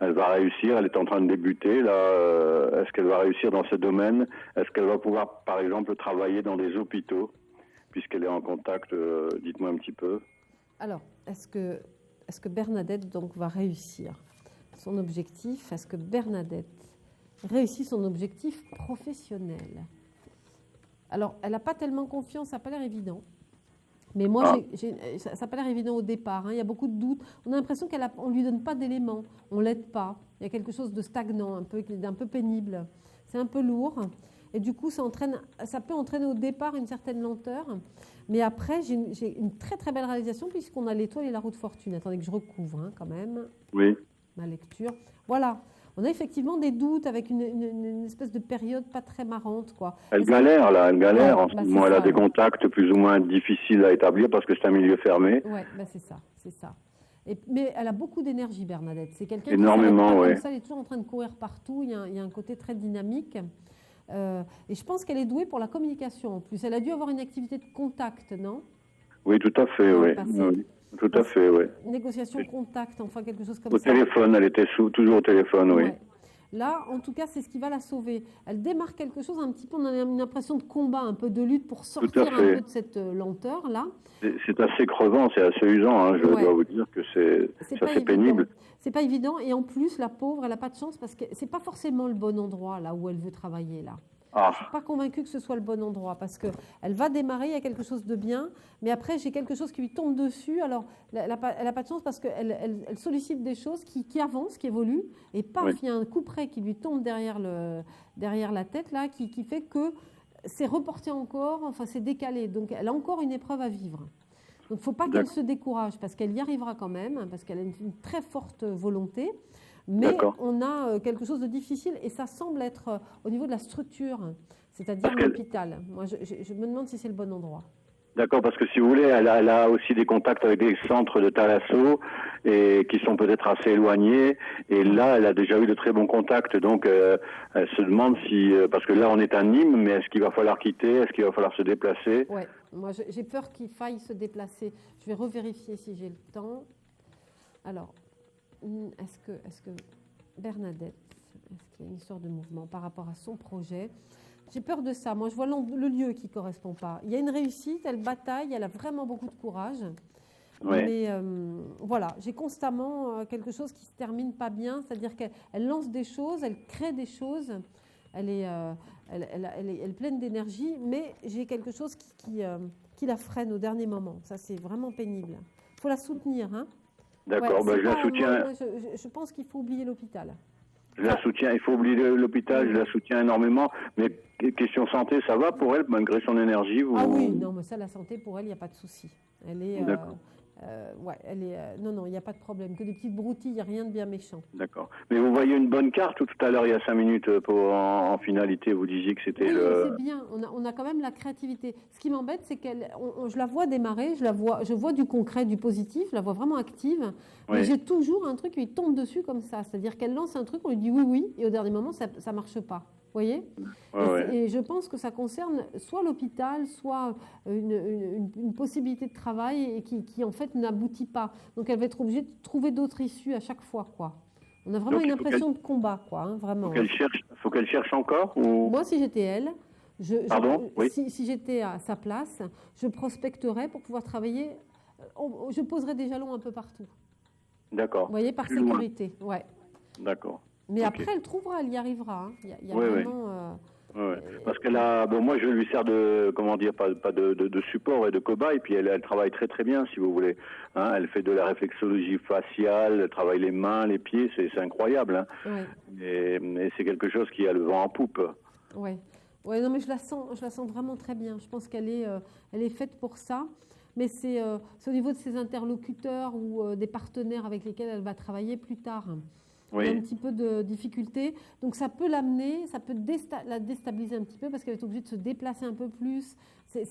elle va réussir. Elle est en train de débuter, là. Est-ce qu'elle va réussir dans ce domaine? Est-ce qu'elle va pouvoir, par exemple, travailler dans des hôpitaux, puisqu'elle est en contact? Dites-moi un petit peu. Alors, est-ce que Bernadette donc va réussir son objectif? Est-ce que Bernadette réussit son objectif professionnel? Alors, elle n'a pas tellement confiance, ça n'a pas l'air évident. Mais moi, ça n'a pas l'air évident au départ. Il y a beaucoup de doutes. On a l'impression qu'on ne lui donne pas d'éléments. On ne l'aide pas. Il y a quelque chose de stagnant, d'un peu pénible. C'est un peu lourd. Et du coup, ça peut entraîner au départ une certaine lenteur. Mais après, j'ai une très très belle réalisation puisqu'on a l'étoile et la roue de fortune. Attendez que je recouvre quand même. Oui. Ma lecture. Voilà. On a effectivement des doutes avec une espèce de période pas très marrante, quoi. Elle galère, là, elle galère. Ouais, en ce moment, elle a des ouais. contacts plus ou moins difficiles à établir parce que c'est un milieu fermé. Oui, c'est ça. Mais elle a beaucoup d'énergie, Bernadette. C'est quelqu'un Énormément, qui ouais. comme ça, elle est toujours en train de courir partout. Il y a un côté très dynamique. Et je pense qu'elle est douée pour la communication en plus. Elle a dû avoir une activité de contact, non? Oui, tout à fait, oui. Tout à fait, oui. Négociation, contact, enfin quelque chose comme Au ça. téléphone, elle était toujours au téléphone, oui. Ouais. Là, en tout cas, c'est ce qui va la sauver. Elle démarre quelque chose un petit peu, on a une impression de combat, un peu de lutte pour sortir un peu de cette lenteur-là. C'est assez crevant, c'est assez usant, je dois vous dire que c'est assez pénible. C'est pas évident, et en plus, la pauvre, elle n'a pas de chance parce que c'est pas forcément le bon endroit là où elle veut travailler là. Je ne suis pas convaincue que ce soit le bon endroit parce qu'elle va démarrer, il y a quelque chose de bien, mais après, j'ai quelque chose qui lui tombe dessus. Alors, elle n'a pas de chance parce qu'elle sollicite des choses qui avancent, qui évoluent, et paf, il y a un coup près qui lui tombe derrière la tête, là, qui fait que c'est reporté encore, enfin, c'est décalé. Donc, elle a encore une épreuve à vivre. Donc, il ne faut pas qu'elle se décourage parce qu'elle y arrivera quand même, parce qu'elle a une très forte volonté. Mais on a quelque chose de difficile et ça semble être au niveau de la structure, c'est-à-dire l'hôpital. Moi, je me demande si c'est le bon endroit. D'accord, parce que si vous voulez, elle a aussi des contacts avec des centres de thalasso et qui sont peut-être assez éloignés. Et là, elle a déjà eu de très bons contacts. Donc, elle se demande si... parce que là, on est à Nîmes, mais est-ce qu'il va falloir quitter? Est-ce qu'il va falloir se déplacer? Oui, moi, j'ai peur qu'il faille se déplacer. Je vais revérifier si j'ai le temps. Alors... Est-ce que Bernadette, est-ce qu'il y a une histoire de mouvement par rapport à son projet? J'ai peur de ça. Moi, je vois le lieu qui ne correspond pas. Il y a une réussite, elle bataille, elle a vraiment beaucoup de courage. Ouais. Mais voilà, j'ai constamment quelque chose qui ne se termine pas bien, c'est-à-dire qu'elle lance des choses, elle crée des choses, elle est pleine d'énergie, mais j'ai quelque chose qui la freine au dernier moment. Ça, c'est vraiment pénible. Il faut la soutenir, hein. D'accord, je la soutiens. Je pense qu'il faut oublier l'hôpital. Je la soutiens, il faut oublier l'hôpital, je la soutiens énormément, mais question santé, ça va pour elle, malgré son énergie Ah oui, non, mais ça, la santé, pour elle, il n'y a pas de souci. Elle est... non, il n'y a pas de problème. Que des petites broutilles, il n'y a rien de bien méchant. D'accord. Mais vous voyez une bonne carte, ou tout à l'heure, il y a 5 minutes, en finalité, vous disiez que c'était c'est bien. On a quand même la créativité. Ce qui m'embête, c'est je la vois démarrer, je vois du concret, du positif, je la vois vraiment active, mais j'ai toujours un truc qui lui tombe dessus comme ça. C'est-à-dire qu'elle lance un truc, on lui dit oui, et au dernier moment, ça ne marche pas. Vous voyez ? Et je pense que ça concerne soit l'hôpital, soit une possibilité de travail et qui en fait n'aboutit pas. Donc elle va être obligée de trouver d'autres issues à chaque fois, quoi. On a vraiment une impression de combat, quoi, hein, vraiment. Faut qu'elle cherche encore ou... Moi, si j'étais elle, si j'étais à sa place, je prospecterais pour pouvoir travailler. Je poserais des jalons un peu partout. D'accord. Vous voyez, par sécurité. Ouais. D'accord. Mais après, elle trouvera, elle y arrivera. Hein. Il y a vraiment... Parce qu'elle a, moi je lui sers de, pas de support et de cobaye, et puis elle travaille très très bien, si vous voulez. Hein, elle fait de la réflexologie faciale, elle travaille les mains, les pieds, c'est incroyable. Hein. Et c'est quelque chose qui a le vent en poupe. Ouais, non, mais je la sens vraiment très bien. Je pense qu'elle est faite pour ça. Mais c'est au niveau de ses interlocuteurs ou des partenaires avec lesquels elle va travailler plus tard. Il y a un petit peu de difficulté. Donc ça peut l'amener, ça peut la déstabiliser un petit peu parce qu'elle est obligée de se déplacer un peu plus. C'est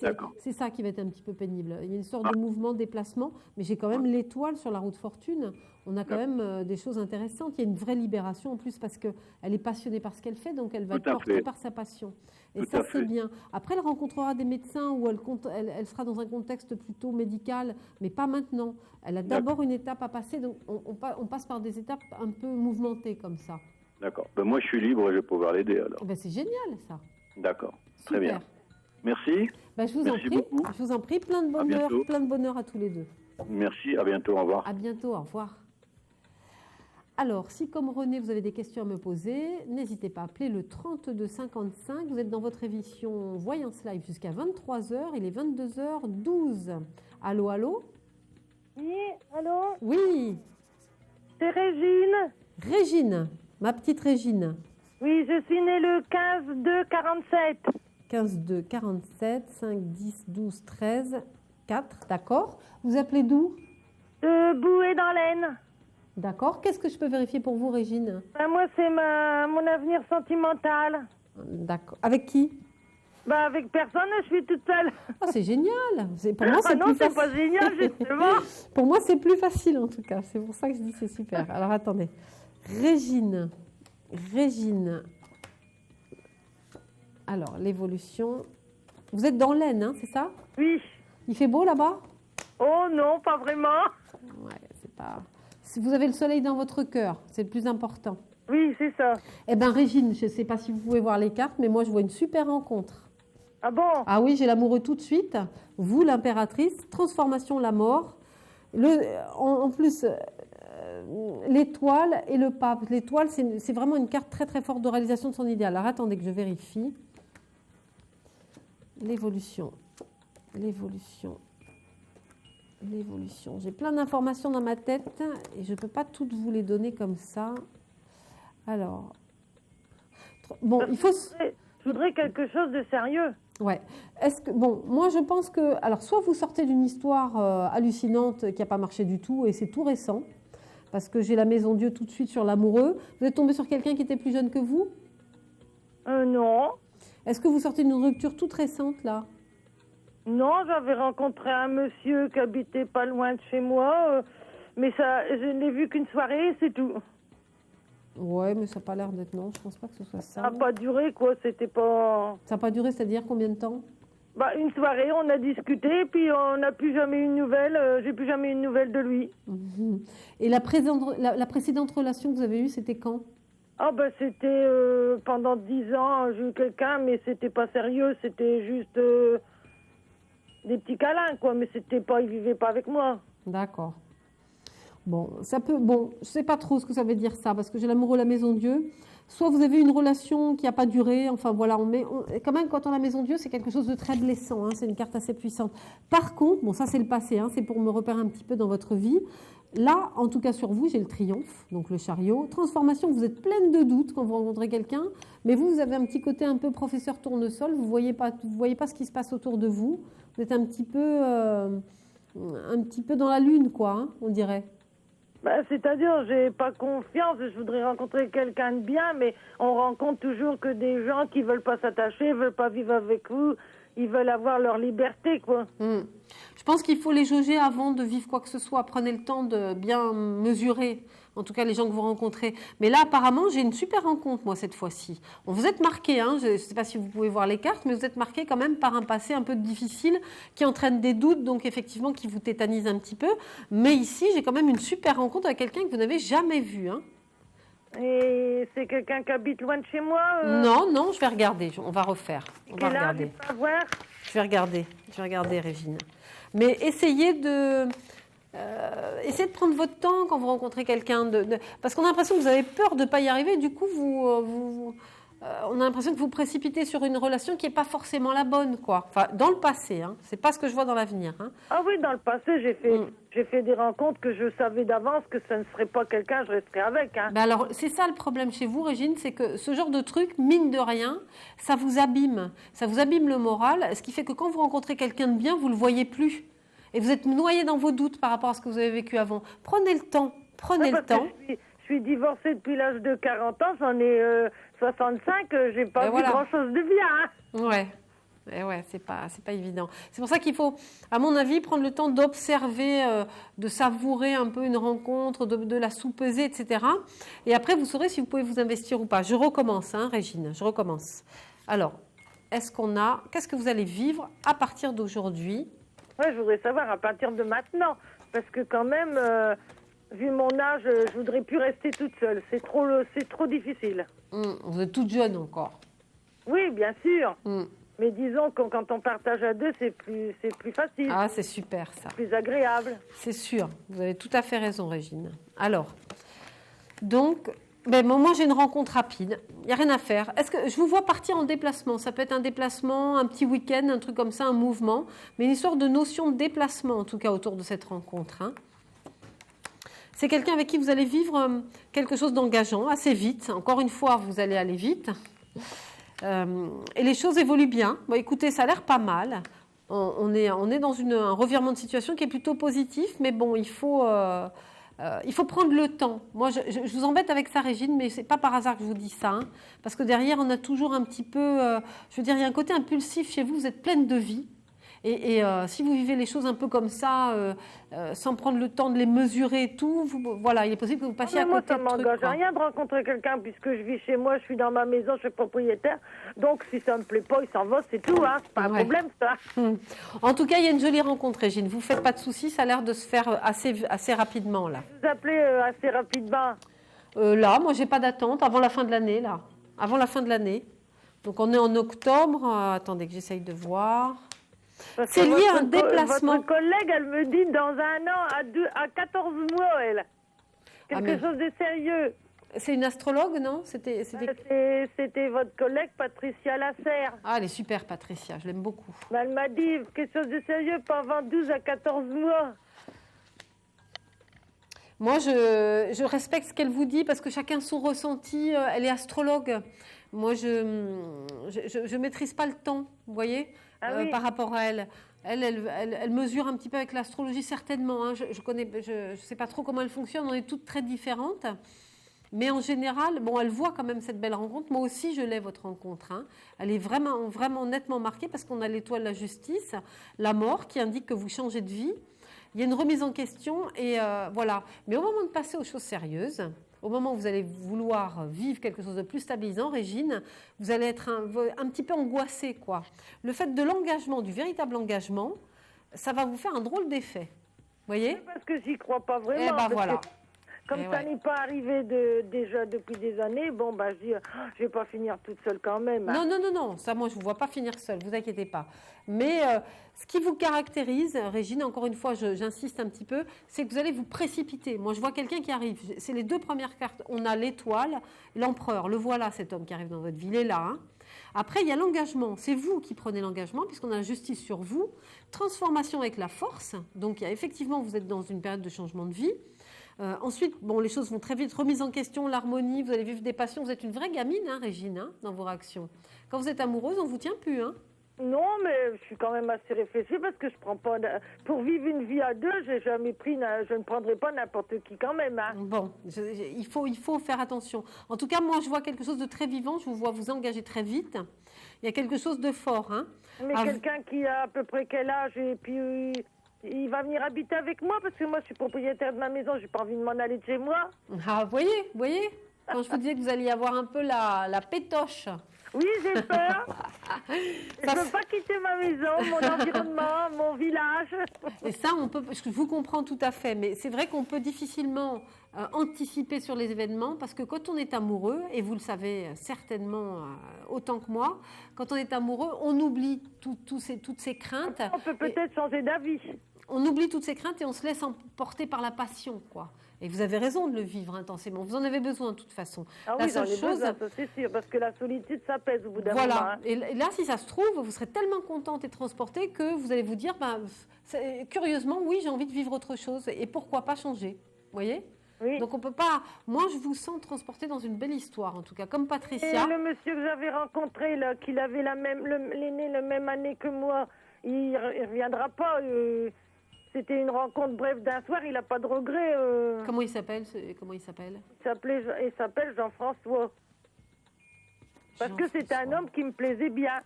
ça qui va être un petit peu pénible. Il y a une sorte de mouvement, déplacement, mais j'ai quand même l'étoile sur la roue de fortune. On a quand même des choses intéressantes. Il y a une vraie libération en plus parce qu'elle est passionnée par ce qu'elle fait, donc elle va être portée par sa passion. Et ça, c'est bien. Après, elle rencontrera des médecins où elle sera dans un contexte plutôt médical, mais pas maintenant. Elle a d'abord une étape à passer, donc on passe par des étapes un peu mouvementées comme ça. D'accord. Ben moi, je suis libre et je vais pouvoir l'aider alors. Ben, c'est génial, ça. D'accord. Très bien. Merci. Ben, je vous en prie. Plein de bonheur à tous les deux. Merci. À bientôt. Au revoir. À bientôt. Au revoir. Alors, si comme René, vous avez des questions à me poser, n'hésitez pas à appeler le 32 55. Vous êtes dans votre émission Voyance Live jusqu'à 23h. Il est 22h12. Allô, allô ? Oui, allô ? Oui. C'est Régine. Régine, ma petite Régine. Oui, je suis née le 15-2-47. 15-2-47, 5-10-12, 13, 4, d'accord. Vous appelez d'où ? De Boué dans l'Aisne. D'accord. Qu'est-ce que je peux vérifier pour vous, Régine ? Moi, c'est mon avenir sentimental. D'accord. Avec qui ? Avec personne, je suis toute seule. Oh, c'est génial. Pour moi, c'est plus facile. C'est pas génial, justement. Pour moi, c'est plus facile, en tout cas. C'est pour ça que je dis c'est super. Alors, attendez. Régine. Alors, l'évolution. Vous êtes dans l'Aisne, hein, c'est ça ? Oui. Il fait beau là-bas ? Oh non, pas vraiment. Ouais, c'est pas... Si vous avez le soleil dans votre cœur, c'est le plus important. Oui, c'est ça. Eh bien, Régine, je ne sais pas si vous pouvez voir les cartes, mais moi, je vois une super rencontre. Ah bon ? Ah oui, j'ai l'amoureux tout de suite. Vous, l'impératrice, transformation, la mort. En plus, l'étoile et le pape. L'étoile, c'est vraiment une carte très, très forte de réalisation de son idéal. Alors, attendez que je vérifie. L'évolution. J'ai plein d'informations dans ma tête et je ne peux pas toutes vous les donner comme ça. Alors, bon, il faut... Je voudrais quelque chose de sérieux. Ouais. Moi, je pense que... Alors, soit vous sortez d'une histoire hallucinante qui n'a pas marché du tout et c'est tout récent, parce que j'ai la Maison Dieu tout de suite sur l'amoureux. Vous êtes tombé sur quelqu'un qui était plus jeune que vous ? Non. Est-ce que vous sortez d'une rupture toute récente, là ? Non, j'avais rencontré un monsieur qui habitait pas loin de chez moi, mais ça, je n'ai vu qu'une soirée, c'est tout. Ouais, mais ça n'a pas l'air d'être... Non, je pense pas que ce soit ça. Ça n'a pas duré, quoi, c'était pas... Ça n'a pas duré, c'est-à-dire combien de temps ? Une soirée, on a discuté, puis on n'a plus jamais eu une nouvelle, j'ai plus jamais eu une nouvelle de lui. Et la précédente relation que vous avez eue, c'était quand ? C'était pendant 10 ans, j'ai eu quelqu'un, mais c'était pas sérieux, c'était juste des petits câlins, quoi, mais c'était pas, il vivait pas avec moi. D'accord. Bon, je sais pas trop ce que ça veut dire ça, parce que j'ai l'amoureux la Maison Dieu. Soit vous avez une relation qui n'a pas duré, enfin voilà, quand même quand on a la Maison Dieu, c'est quelque chose de très blessant, hein, c'est une carte assez puissante. Par contre, bon ça c'est le passé, hein, c'est pour me repérer un petit peu dans votre vie, Là, en tout cas sur vous, j'ai le triomphe, donc le chariot. Transformation, vous êtes pleine de doutes quand vous rencontrez quelqu'un, mais vous avez un petit côté un peu professeur tournesol, vous voyez pas ce qui se passe autour de vous. Vous êtes un petit peu dans la lune, quoi, hein, on dirait. C'est-à-dire, j'ai pas confiance, je voudrais rencontrer quelqu'un de bien, mais on rencontre toujours que des gens qui veulent pas s'attacher, veulent pas vivre avec vous, ils veulent avoir leur liberté, quoi. Je pense qu'il faut les jauger avant de vivre quoi que ce soit. Prenez le temps de bien mesurer, en tout cas les gens que vous rencontrez. Mais là, apparemment, j'ai une super rencontre, moi, cette fois-ci. Vous êtes marqué, hein, je ne sais pas si vous pouvez voir les cartes, mais vous êtes marqué quand même par un passé un peu difficile qui entraîne des doutes, donc effectivement qui vous tétanise un petit peu. Mais ici, j'ai quand même une super rencontre avec quelqu'un que vous n'avez jamais vu. Hein. Et c'est quelqu'un qui habite loin de chez moi Non, je vais regarder, on va refaire. Quel âge, je vais pas voir. Je vais regarder, Régine. Mais essayez de prendre votre temps quand vous rencontrez quelqu'un. Parce qu'on a l'impression que vous avez peur de ne pas y arriver. Du coup, on a l'impression que vous précipitez sur une relation qui n'est pas forcément la bonne, quoi. Enfin, dans le passé, hein. C'est pas ce que je vois dans l'avenir. Hein. Ah oui, dans le passé, j'ai fait des rencontres que je savais d'avance que ce ne serait pas quelqu'un, je resterais avec. Hein. Ben alors, c'est ça le problème chez vous, Régine, c'est que ce genre de truc, mine de rien, ça vous abîme le moral, ce qui fait que quand vous rencontrez quelqu'un de bien, vous ne le voyez plus. Et vous êtes noyé dans vos doutes par rapport à ce que vous avez vécu avant. Prenez le temps, Je suis divorcée depuis l'âge de 40 ans, j'en ai 65, j'ai pas vu grand-chose de bien. Hein. Ouais, c'est pas évident. C'est pour ça qu'il faut, à mon avis, prendre le temps d'observer, de savourer un peu une rencontre, de la sous-peser, etc. Et après, vous saurez si vous pouvez vous investir ou pas. Je recommence, hein, Régine, je recommence. Alors, qu'est-ce que vous allez vivre à partir d'aujourd'hui ? Ouais, je voudrais savoir à partir de maintenant, parce que quand même, vu mon âge, je voudrais plus rester toute seule. C'est trop difficile. Vous êtes toute jeune encore. Oui, bien sûr. Mais disons que quand on partage à deux, c'est plus facile. Ah, c'est super ça. Plus agréable. C'est sûr. Vous avez tout à fait raison, Régine. Alors, donc, moi j'ai une rencontre rapide. Il n'y a rien à faire. Est-ce que je vous vois partir en déplacement ? Ça peut être un déplacement, un petit week-end, un truc comme ça, un mouvement. Mais une histoire de notion de déplacement, en tout cas, autour de cette rencontre. Hein. C'est quelqu'un avec qui vous allez vivre quelque chose d'engageant assez vite. Encore une fois, vous allez aller vite. Et les choses évoluent bien. Bon, écoutez, ça a l'air pas mal. On est dans un revirement de situation qui est plutôt positif, mais bon, il faut prendre le temps. Moi, je vous embête avec ça, Régine, mais c'est pas par hasard que je vous dis ça, hein, parce que derrière, on a toujours un petit peu, il y a un côté impulsif chez vous. Vous êtes pleine de vie. Et si vous vivez les choses un peu comme ça, sans prendre le temps de les mesurer et tout, il est possible que vous passiez à côté de trucs. Moi, ça m'engage rien de rencontrer quelqu'un, puisque je vis chez moi, je suis dans ma maison, je suis propriétaire. Donc, si ça ne me plaît pas, il s'en va, c'est tout. Hein. C'est pas un problème, ça. En tout cas, il y a une jolie rencontre, Régine. Vous ne faites pas de soucis, ça a l'air de se faire assez rapidement, là. Vous appelez assez rapidement Là, moi, j'ai pas d'attente avant la fin de l'année, là. Avant la fin de l'année. Donc, on est en octobre. Attendez que j'essaye de voir. C'est lié à un déplacement. Votre collègue, elle me dit dans un an, à 14 mois, elle. Quelque chose de sérieux. C'est une astrologue, non ? C'était votre collègue, Patricia Lasserre. Ah, elle est super, Patricia, je l'aime beaucoup. Elle m'a dit quelque chose de sérieux, pas avant 12 à 14 mois. Moi, je respecte ce qu'elle vous dit parce que chacun son ressenti. Elle est astrologue. Moi, je maîtrise pas le temps, vous voyez ? Par rapport à elle. Elle mesure un petit peu avec l'astrologie, certainement. Hein. Je sais pas trop comment elle fonctionne, on est toutes très différentes. Mais en général, elle voit quand même cette belle rencontre. Moi aussi, je l'ai, votre rencontre. Hein. Elle est vraiment, vraiment nettement marquée parce qu'on a l'étoile de la justice, la mort qui indique que vous changez de vie. Il y a une remise en question et voilà. Mais au moment de passer aux choses sérieuses, au moment où vous allez vouloir vivre quelque chose de plus stabilisant, Régine, vous allez être un petit peu angoissée, quoi. Le fait de l'engagement, du véritable engagement, ça va vous faire un drôle d'effet. Vous voyez ? C'est parce que j'y crois pas vraiment. Voilà. Comme ça n'est pas arrivé déjà depuis des années, je dis, je vais pas finir toute seule quand même. Hein. Non, ça, moi, je vous vois pas finir seule, vous inquiétez pas. Mais ce qui vous caractérise, Régine, encore une fois, j'insiste un petit peu, c'est que vous allez vous précipiter. Moi, je vois quelqu'un qui arrive. C'est les deux premières cartes. On a l'étoile, l'empereur. Le voilà, cet homme qui arrive dans votre vie. Il est là. Hein. Après, il y a l'engagement. C'est vous qui prenez l'engagement, puisqu'on a la justice sur vous. Transformation avec la force. Donc, il y a effectivement, vous êtes dans une période de changement de vie. Ensuite, bon, les choses vont très vite. Remise en question, l'harmonie, vous allez vivre des passions. Vous êtes une vraie gamine, hein, Régine, hein, dans vos réactions. Quand vous êtes amoureuse, on ne vous tient plus. Hein. Non, mais je suis quand même assez réfléchie parce que je prends pas... Pour vivre une vie à deux, j'ai jamais pris... Je ne prendrai pas n'importe qui quand même. Hein. Bon, il faut faire attention. En tout cas, moi, je vois quelque chose de très vivant. Je vous vois vous engager très vite. Il y a quelque chose de fort. Hein. Mais quelqu'un qui a à peu près quel âge et puis... il va venir habiter avec moi parce que moi, je suis propriétaire de ma maison. J'ai pas envie de m'en aller de chez moi. Ah, vous voyez quand je vous disais que vous alliez avoir un peu la pétoche. Oui, j'ai peur. Je ne veux pas quitter ma maison, mon environnement, mon village. Et ça, je vous comprends tout à fait, mais c'est vrai qu'on peut difficilement anticiper sur les événements parce que quand on est amoureux, et vous le savez certainement autant que moi, quand on est amoureux, on oublie toutes ces craintes. On peut peut-être changer d'avis. On oublie toutes ces craintes et on se laisse emporter par la passion, quoi. Et vous avez raison de le vivre intensément. Vous en avez besoin de toute façon. Ah oui, j'en ai besoin, c'est sûr, parce que la solitude, ça pèse au bout d'un moment. Voilà. Hein. Et là, si ça se trouve, vous serez tellement contente et transportée que vous allez vous dire, curieusement, oui, j'ai envie de vivre autre chose. Et pourquoi pas changer? Vous voyez? Oui. Donc on peut pas. Moi, je vous sens transportée dans une belle histoire, en tout cas, comme Patricia. Et le monsieur que j'avais rencontré, là, qu'il avait l'aîné la même année que moi, il reviendra pas. C'était une rencontre brève d'un soir, il n'a pas de regret. Comment il s'appelle? Il s'appelle Jean-François. Parce que c'est un homme qui me plaisait bien.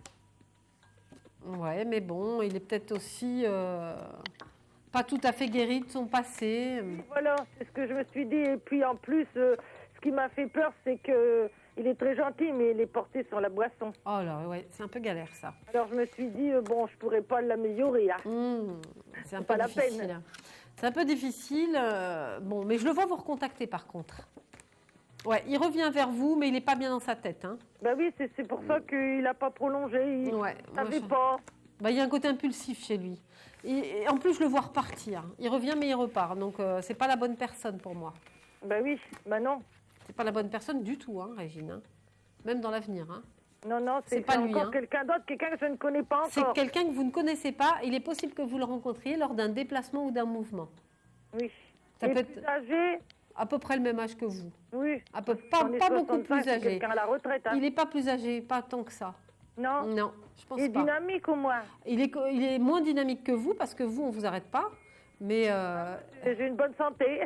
Ouais, mais bon, il est peut-être aussi pas tout à fait guéri de son passé. Oui, voilà, c'est ce que je me suis dit. Et puis en plus, ce qui m'a fait peur, c'est que il est très gentil, mais il est porté sur la boisson. Oh là, ouais, c'est un peu galère ça. Alors je me suis dit, bon, je pourrais pas l'améliorer. Hein. C'est un peu pas difficile. la peine. C'est un peu difficile. Bon, mais je le vois vous recontacter par contre. Ouais, il revient vers vous, mais il n'est pas bien dans sa tête. Hein. Bah oui, c'est pour ça qu'il n'a pas prolongé. Il savait pas. Bah, il y a un côté impulsif chez lui. Et en plus, je le vois repartir. Il revient, mais il repart. Donc, c'est pas la bonne personne pour moi. Bah oui, bah non. C'est pas la bonne personne du tout, hein, Régine. Hein. Même dans l'avenir. Hein. Non, c'est pas lui. Encore quelqu'un d'autre, quelqu'un que je ne connais pas encore. C'est quelqu'un que vous ne connaissez pas. Il est possible que vous le rencontriez lors d'un déplacement ou d'un mouvement. Oui. Ça peut être âgé. À peu près le même âge que vous. Oui. Pas beaucoup plus âgé. Quelqu'un à la retraite. Hein. Il n'est pas plus âgé, pas tant que ça. Non. Non, je pense pas. Il est dynamique au moins. Il est moins dynamique que vous parce que vous, on vous arrête pas. Mais j'ai une bonne santé.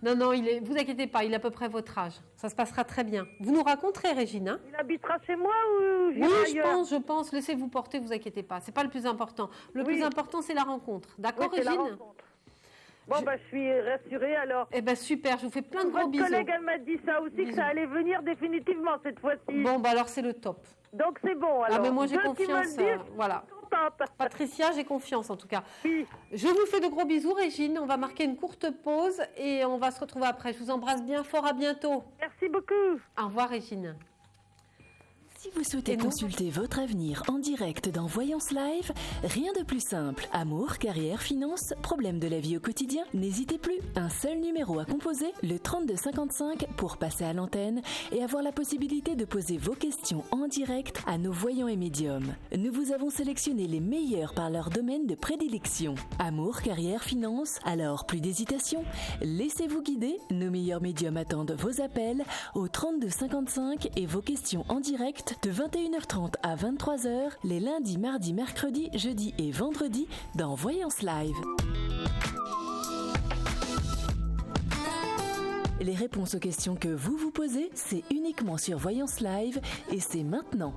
Non, vous inquiétez pas, il a à peu près votre âge. Ça se passera très bien. Vous nous raconterez, Régine. Hein? Il habitera chez moi ou oui, je pense. Laissez-vous porter, vous inquiétez pas. C'est pas le plus important. Le plus important, c'est la rencontre. D'accord, Régine? La rencontre. Bon, je suis rassurée alors. Eh bien, super, je vous fais plein de gros bisous. Votre collègue, elle m'a dit ça aussi, que ça allait venir définitivement cette fois-ci. Bon, alors c'est le top. Donc c'est bon alors. Ah, mais moi j'ai confiance. Voilà. Patricia, j'ai confiance en tout cas. Oui. Je vous fais de gros bisous, Régine. On va marquer une courte pause et on va se retrouver après. Je vous embrasse bien fort. À bientôt. Merci beaucoup. Au revoir, Régine. Si vous souhaitez consulter votre avenir en direct dans Voyance Live, rien de plus simple. Amour, carrière, finances, problèmes de la vie au quotidien, n'hésitez plus. Un seul numéro à composer, le 3255, pour passer à l'antenne et avoir la possibilité de poser vos questions en direct à nos voyants et médiums. Nous vous avons sélectionné les meilleurs par leur domaine de prédilection. Amour, carrière, finances, alors plus d'hésitation. Laissez-vous guider, nos meilleurs médiums attendent vos appels au 3255 et vos questions en direct de 21h30 à 23h, les lundis, mardis, mercredis, jeudis et vendredis dans Voyance Live. Les réponses aux questions que vous vous posez, c'est uniquement sur Voyance Live et c'est maintenant.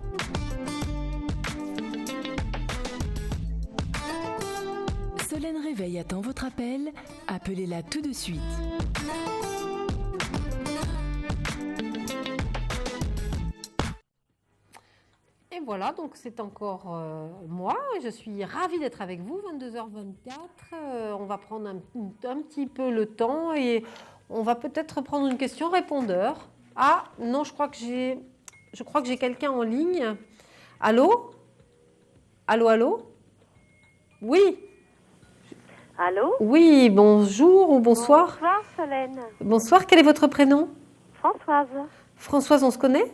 Solène Réveil attend votre appel. Appelez-la tout de suite. Et voilà, donc c'est encore moi. Je suis ravie d'être avec vous, 22h24. On va prendre un petit peu le temps et on va peut-être prendre une question-répondeur. Ah, non, je crois que j'ai quelqu'un en ligne. Allô? Allô? Oui. Allô? Oui, bonjour ou bonsoir. Bonsoir, Solène. Bonsoir, quel est votre prénom? Françoise. Françoise, on se connaît?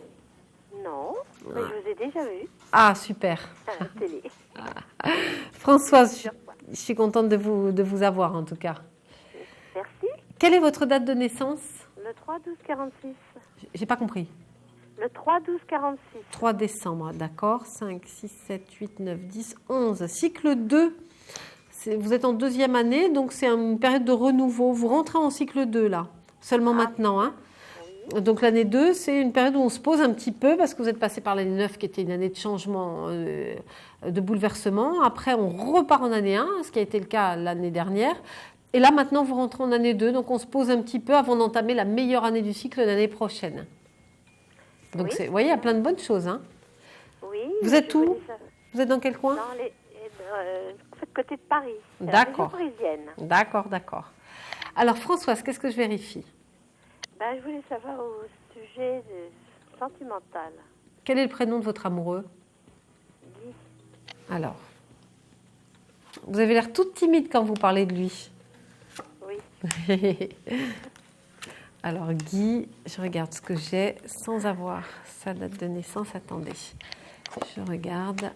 Mais je vous ai déjà vu Ah, super. à la télé. Françoise, je suis contente de vous avoir en tout cas. Merci. Quelle est votre date de naissance? Le 3-12-46. J'ai pas compris. Le 3-12-46. 3 décembre, d'accord. 5, 6, 7, 8, 9, 10, 11. Cycle 2. Vous êtes en deuxième année, donc c'est une période de renouveau. Vous rentrez en cycle 2 là, seulement maintenant. Hein. Donc l'année 2, c'est une période où on se pose un petit peu parce que vous êtes passé par l'année 9 qui était une année de changement, de bouleversement. Après, on repart en année 1, ce qui a été le cas l'année dernière. Et là, maintenant, vous rentrez en année 2, donc on se pose un petit peu avant d'entamer la meilleure année du cycle l'année prochaine. Donc, vous voyez, il y a plein de bonnes choses. Hein. Oui. Vous êtes où? Vous êtes dans quel coin? Dans côté de Paris. D'accord. Parisienne. D'accord, d'accord. Alors, Françoise, qu'est-ce que je vérifie? Je voulais savoir au sujet sentimental. Quel est le prénom de votre amoureux? Guy. Alors, vous avez l'air toute timide quand vous parlez de lui. Oui. Alors, Guy, je regarde ce que j'ai sans avoir sa date de naissance. Attendez, je regarde.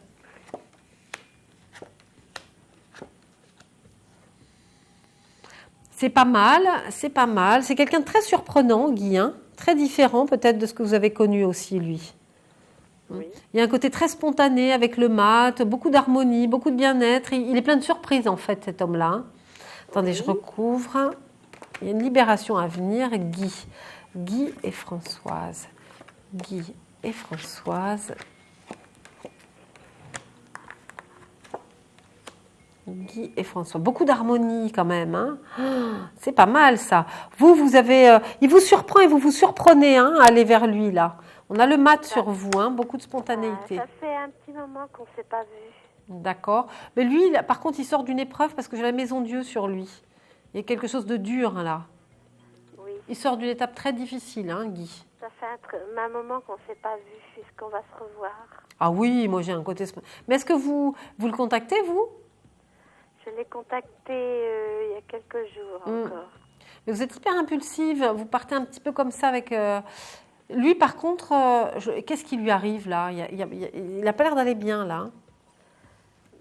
C'est pas mal, c'est pas mal. C'est quelqu'un de très surprenant, Guy, hein, très différent peut-être de ce que vous avez connu aussi, lui. Oui. Il y a un côté très spontané avec le mat, beaucoup d'harmonie, beaucoup de bien-être. Il est plein de surprises, en fait, cet homme-là. Hein. Attendez, je recouvre. Il y a une libération à venir. Guy. Guy et Françoise. Guy et Françoise. Guy et François. Beaucoup d'harmonie quand même. Hein. C'est pas mal ça. Vous avez... il vous surprend et vous vous surprenez hein, à aller vers lui là. On a le mat sur vous, hein, beaucoup de spontanéité. Ça fait un petit moment qu'on ne s'est pas vu. D'accord. Mais lui, par contre, il sort d'une épreuve parce que j'ai la maison Dieu sur lui. Il y a quelque chose de dur là. Oui. Il sort d'une étape très difficile, hein, Guy. Ça fait un moment qu'on ne s'est pas vu. Est-ce qu'on va se revoir? Ah oui, moi j'ai un côté... Mais est-ce que vous le contactez, vous? Je l'ai contacté il y a quelques jours encore. Mais vous êtes hyper impulsive, vous partez un petit peu comme ça avec... Lui, par contre, qu'est-ce qui lui arrive là? Il n'a pas l'air d'aller bien là.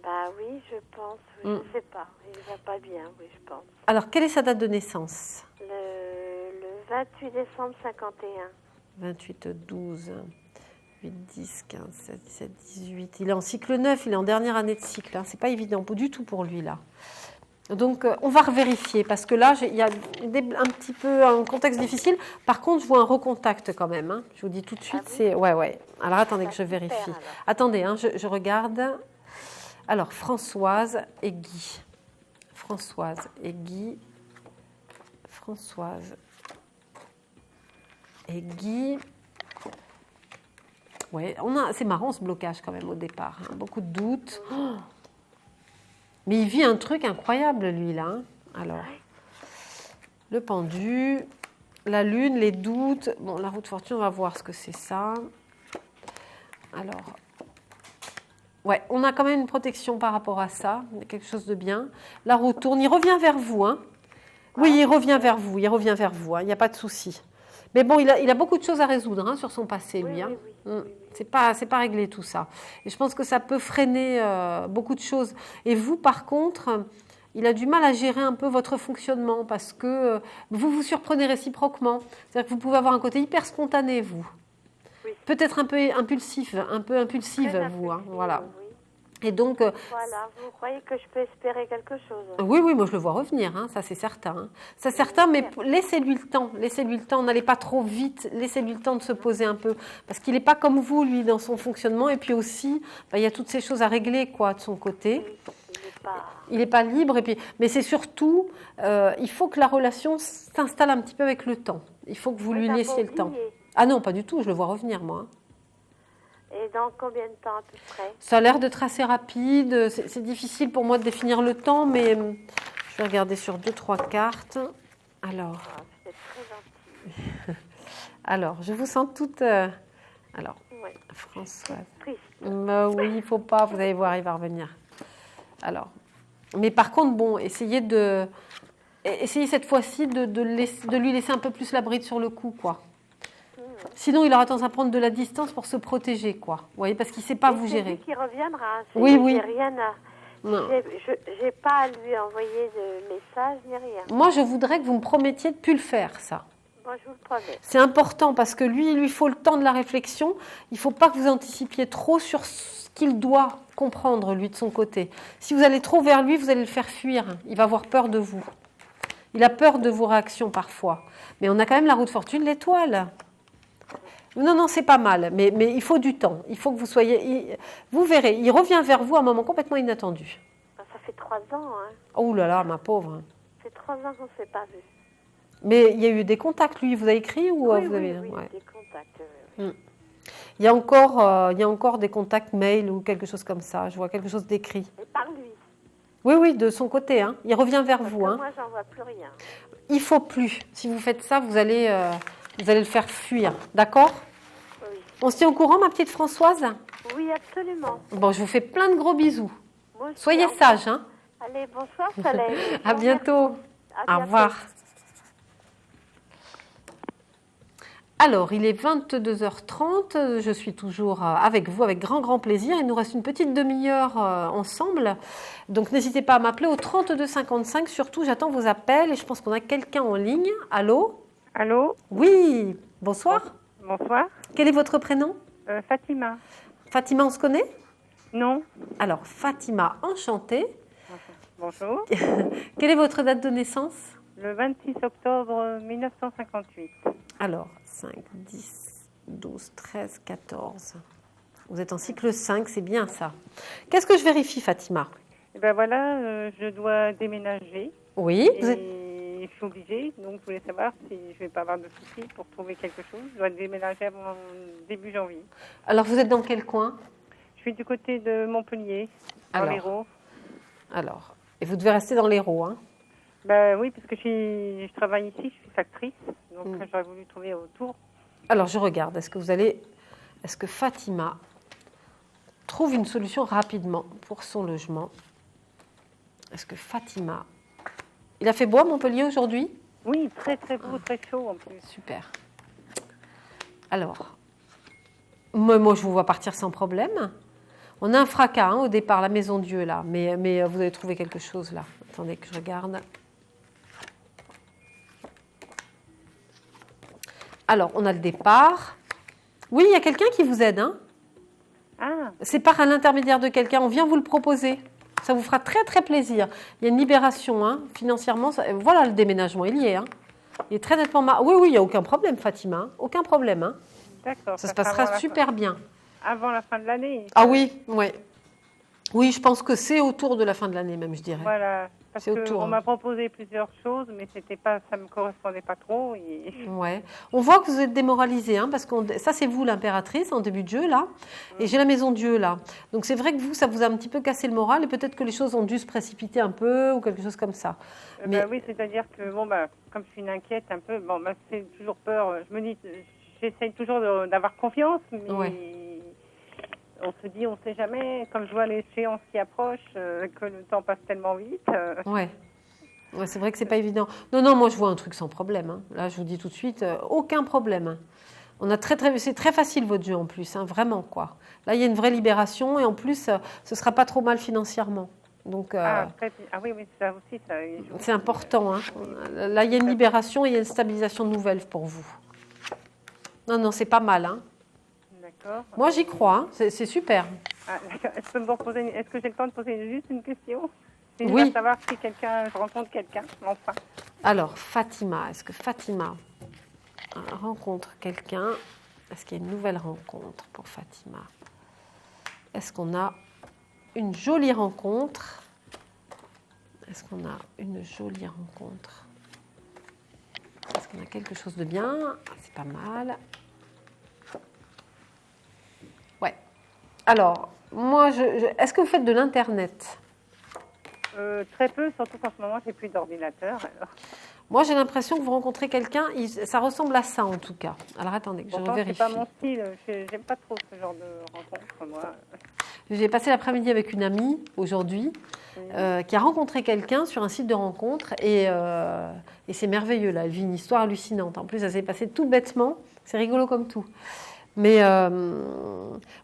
Bah oui, je pense. Je ne sais pas. Il ne va pas bien, oui, je pense. Alors, quelle est sa date de naissance? Le 28 décembre 51. 28, 12, 8, 10, 15, 16, 17, 18. Il est en cycle 9, il est en dernière année de cycle. Hein. Ce n'est pas évident du tout pour lui là. Donc, on va revérifier parce que là, il y a un petit peu un contexte difficile. Par contre, je vois un recontact quand même. Hein. Je vous dis tout de suite, c'est... Ouais. Alors, attendez que je vérifie. Attendez, hein, je regarde. Alors, Françoise et Guy. Françoise et Guy. Françoise et Guy. Ouais, c'est marrant ce blocage quand même au départ. Hein. Beaucoup de doutes. Oh, mais il vit un truc incroyable, lui, là. Hein. Alors, le pendu, la lune, les doutes. Bon, la roue de fortune, on va voir ce que c'est ça. Alors, ouais, on a quand même une protection par rapport à ça. Quelque chose de bien. La roue tourne, il revient vers vous. Hein. Oui, il revient vers vous. Il n'y a pas de souci. Mais bon, il a beaucoup de choses à résoudre hein, sur son passé, lui. Hein. Oui. C'est pas réglé tout ça. Et je pense que ça peut freiner beaucoup de choses. Et vous, par contre, il a du mal à gérer un peu votre fonctionnement parce que vous vous surprenez réciproquement. C'est-à-dire que vous pouvez avoir un côté hyper spontané, vous. Oui. Peut-être un peu impulsive, vous. Hein, voilà. Oui. Et donc, voilà, vous croyez que je peux espérer quelque chose? Oui, moi je le vois revenir, hein, ça c'est certain. Hein. C'est certain, mais laissez-lui le temps, n'allez pas trop vite, laissez-lui le temps de se poser un peu. Parce qu'il n'est pas comme vous, lui, dans son fonctionnement, et puis aussi, il y a toutes ces choses à régler, quoi, de son côté. Il n'est pas libre, mais c'est surtout, il faut que la relation s'installe un petit peu avec le temps. Il faut que vous lui laissiez le temps. Ah non, pas du tout, je le vois revenir, moi. Et dans combien de temps à peu près? Ça a l'air d'être assez rapide. C'est difficile pour moi de définir le temps, mais je vais regarder sur 2-3 cartes. Alors, c'est très gentil. Alors, je vous sens toute... Alors, ouais. Françoise. Triste. Oui, il ne faut pas, vous allez voir, il va revenir. Alors, mais par contre, bon, essayez cette fois-ci de lui laisser un peu plus la bride sur le cou, quoi. Sinon, il aura tendance à prendre de la distance pour se protéger, quoi. Vous voyez, parce qu'il ne sait pas vous gérer. C'est lui qui reviendra. Oui, oui. J'ai rien à... J'ai pas à lui envoyer de message ni rien. Moi, je voudrais que vous me promettiez de ne plus le faire, ça. Moi, je vous le promets. C'est important parce que lui, il lui faut le temps de la réflexion. Il ne faut pas que vous anticipiez trop sur ce qu'il doit comprendre, lui, de son côté. Si vous allez trop vers lui, vous allez le faire fuir. Il va avoir peur de vous. Il a peur de vos réactions parfois. Mais on a quand même la roue de fortune, l'étoile. Non, non, c'est pas mal. Mais il faut du temps. Il faut que vous soyez... Vous verrez, il revient vers vous à un moment complètement inattendu. Ça fait 3 ans. Hein. Oh là là, ma pauvre. Ça fait 3 ans qu'on ne s'est pas vu. Mais il y a eu des contacts, lui. Vous avez écrit ou oui, vous avez... oui, ouais. des contacts. Il y a encore des contacts mail ou quelque chose comme ça. Je vois quelque chose d'écrit. Et par lui. Oui, oui, de son côté. Hein. Il revient vers vous. Hein. Moi, j'en vois plus rien. Il ne faut plus. Si vous faites ça, vous allez le faire fuir. D'accord ? Oui. On se tient au courant, ma petite Françoise ? Oui, absolument. Bon, je vous fais plein de gros bisous. Moi aussi, Soyez sage. Hein. Allez, bonsoir, Soleil. À bientôt. Au revoir. Alors, il est 22h30, je suis toujours avec vous avec grand plaisir. Il nous reste une petite demi-heure ensemble. Donc, n'hésitez pas à m'appeler au 32 55. Surtout, j'attends vos appels et je pense qu'on a quelqu'un en ligne. Allô ? Allô ? Oui, bonsoir. Bonsoir. Quel est votre prénom ? Fatima. Fatima, on se connaît ? Non. Alors, Fatima, enchantée. Bonjour. Quelle est votre date de naissance ? Le 26 octobre 1958. Alors, 5, 10, 12, 13, 14. Vous êtes en cycle 5, c'est bien ça. Qu'est-ce que je vérifie, Fatima ? Eh ben voilà, je dois déménager. Oui. Et je suis obligée, donc je voulais savoir si je ne vais pas avoir de soucis pour trouver quelque chose. Je dois déménager avant début janvier. Alors, vous êtes dans quel coin ? Je suis du côté de Montpellier, dans l'Hérault. Alors, et vous devez rester dans l'Hérault, hein ? Ben oui, parce que je travaille ici, je suis factrice, donc j'aurais voulu trouver autour. Alors, je regarde. Est-ce que Fatima trouve une solution rapidement pour son logement ? Est-ce que Fatima... Il a fait beau à Montpellier aujourd'hui ? Oui, très très beau, très chaud en plus. Super. Alors, moi je vous vois partir sans problème. On a un fracas au départ, la Maison Dieu là, mais vous avez trouvé quelque chose là. Attendez que je regarde. Alors, on a le départ. Oui, il y a quelqu'un qui vous aide. Hein. Ah. C'est par un intermédiaire de quelqu'un. On vient vous le proposer. Ça vous fera très, très plaisir. Il y a une libération hein, financièrement. Voilà le déménagement, il y est. Hein. Il est très nettement... Oui, il n'y a aucun problème, Fatima. Hein. Aucun problème. Hein. D'accord. Ça se passera super bien. Avant la fin de l'année. Ah oui, ouais. Oui, je pense que c'est autour de la fin de l'année même, je dirais. Voilà. Parce qu'on m'a proposé plusieurs choses, mais ça ne me correspondait pas trop. Et... Ouais. On voit que vous êtes démoralisé, hein, parce que ça, c'est vous, l'impératrice, en début de jeu, là. Et j'ai la Maison Dieu, là. Donc, c'est vrai que vous, ça vous a un petit peu cassé le moral, et peut-être que les choses ont dû se précipiter un peu, ou quelque chose comme ça. Mais... oui, c'est-à-dire que, comme je suis une inquiète un peu, c'est toujours peur. Je me dis, j'essaye toujours d'avoir confiance, mais... Ouais. On se dit, on ne sait jamais, comme je vois l'échéance qui approche, que le temps passe tellement vite. Ouais, c'est vrai que c'est pas évident. Non, moi je vois un truc sans problème. Hein. Là, je vous dis tout de suite, aucun problème. Hein. On a c'est très facile votre jeu en plus, hein, vraiment quoi. Là, il y a une vraie libération et en plus, ce sera pas trop mal financièrement. Donc, oui, ça aussi, ça. C'est important. Hein. Là, il y a une libération et il y a une stabilisation nouvelle pour vous. Non, c'est pas mal. Hein. Moi, j'y crois. Hein. C'est super. Ah, est-ce que j'ai le temps de poser juste une question ? Oui. Je veux savoir si je rencontre quelqu'un, enfin. Alors, Fatima, est-ce que Fatima rencontre quelqu'un ? Est-ce qu'il y a une nouvelle rencontre pour Fatima ? Est-ce qu'on a une jolie rencontre ? Est-ce qu'on a une jolie rencontre ? Est-ce qu'on a quelque chose de bien ? C'est pas mal. Ouais. Alors, moi, est-ce que vous faites de l'Internet ? Très peu, surtout qu'en ce moment, j'ai plus d'ordinateur. Alors. Moi, j'ai l'impression que vous rencontrez quelqu'un, ça ressemble à ça en tout cas. Alors attendez, que je vérifie. C'est pas mon style, j'aime pas trop ce genre de rencontre, moi. J'ai passé l'après-midi avec une amie aujourd'hui qui a rencontré quelqu'un sur un site de rencontre et c'est merveilleux là. Elle vit une histoire hallucinante. En plus, ça s'est passé tout bêtement. C'est rigolo comme tout. Mais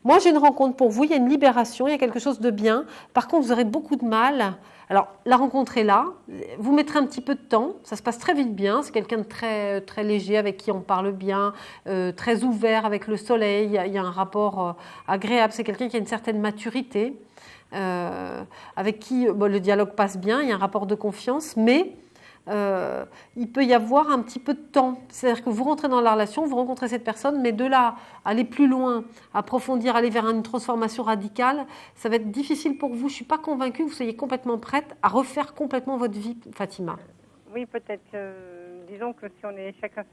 moi, j'ai une rencontre pour vous. Il y a une libération, il y a quelque chose de bien. Par contre, vous aurez beaucoup de mal. Alors, la rencontre est là. Vous mettrez un petit peu de temps. Ça se passe très vite bien. C'est quelqu'un de très, très léger, avec qui on parle bien, très ouvert avec le soleil. Il y a un rapport agréable. C'est quelqu'un qui a une certaine maturité, avec qui le dialogue passe bien. Il y a un rapport de confiance, mais il peut y avoir un petit peu de temps. C'est-à-dire que vous rentrez dans la relation, vous rencontrez cette personne, mais de là, aller plus loin, approfondir, aller vers une transformation radicale, ça va être difficile pour vous. Je ne suis pas convaincue que vous soyez complètement prête à refaire complètement votre vie, Fatima. Oui, peut-être que, disons que si on est chacun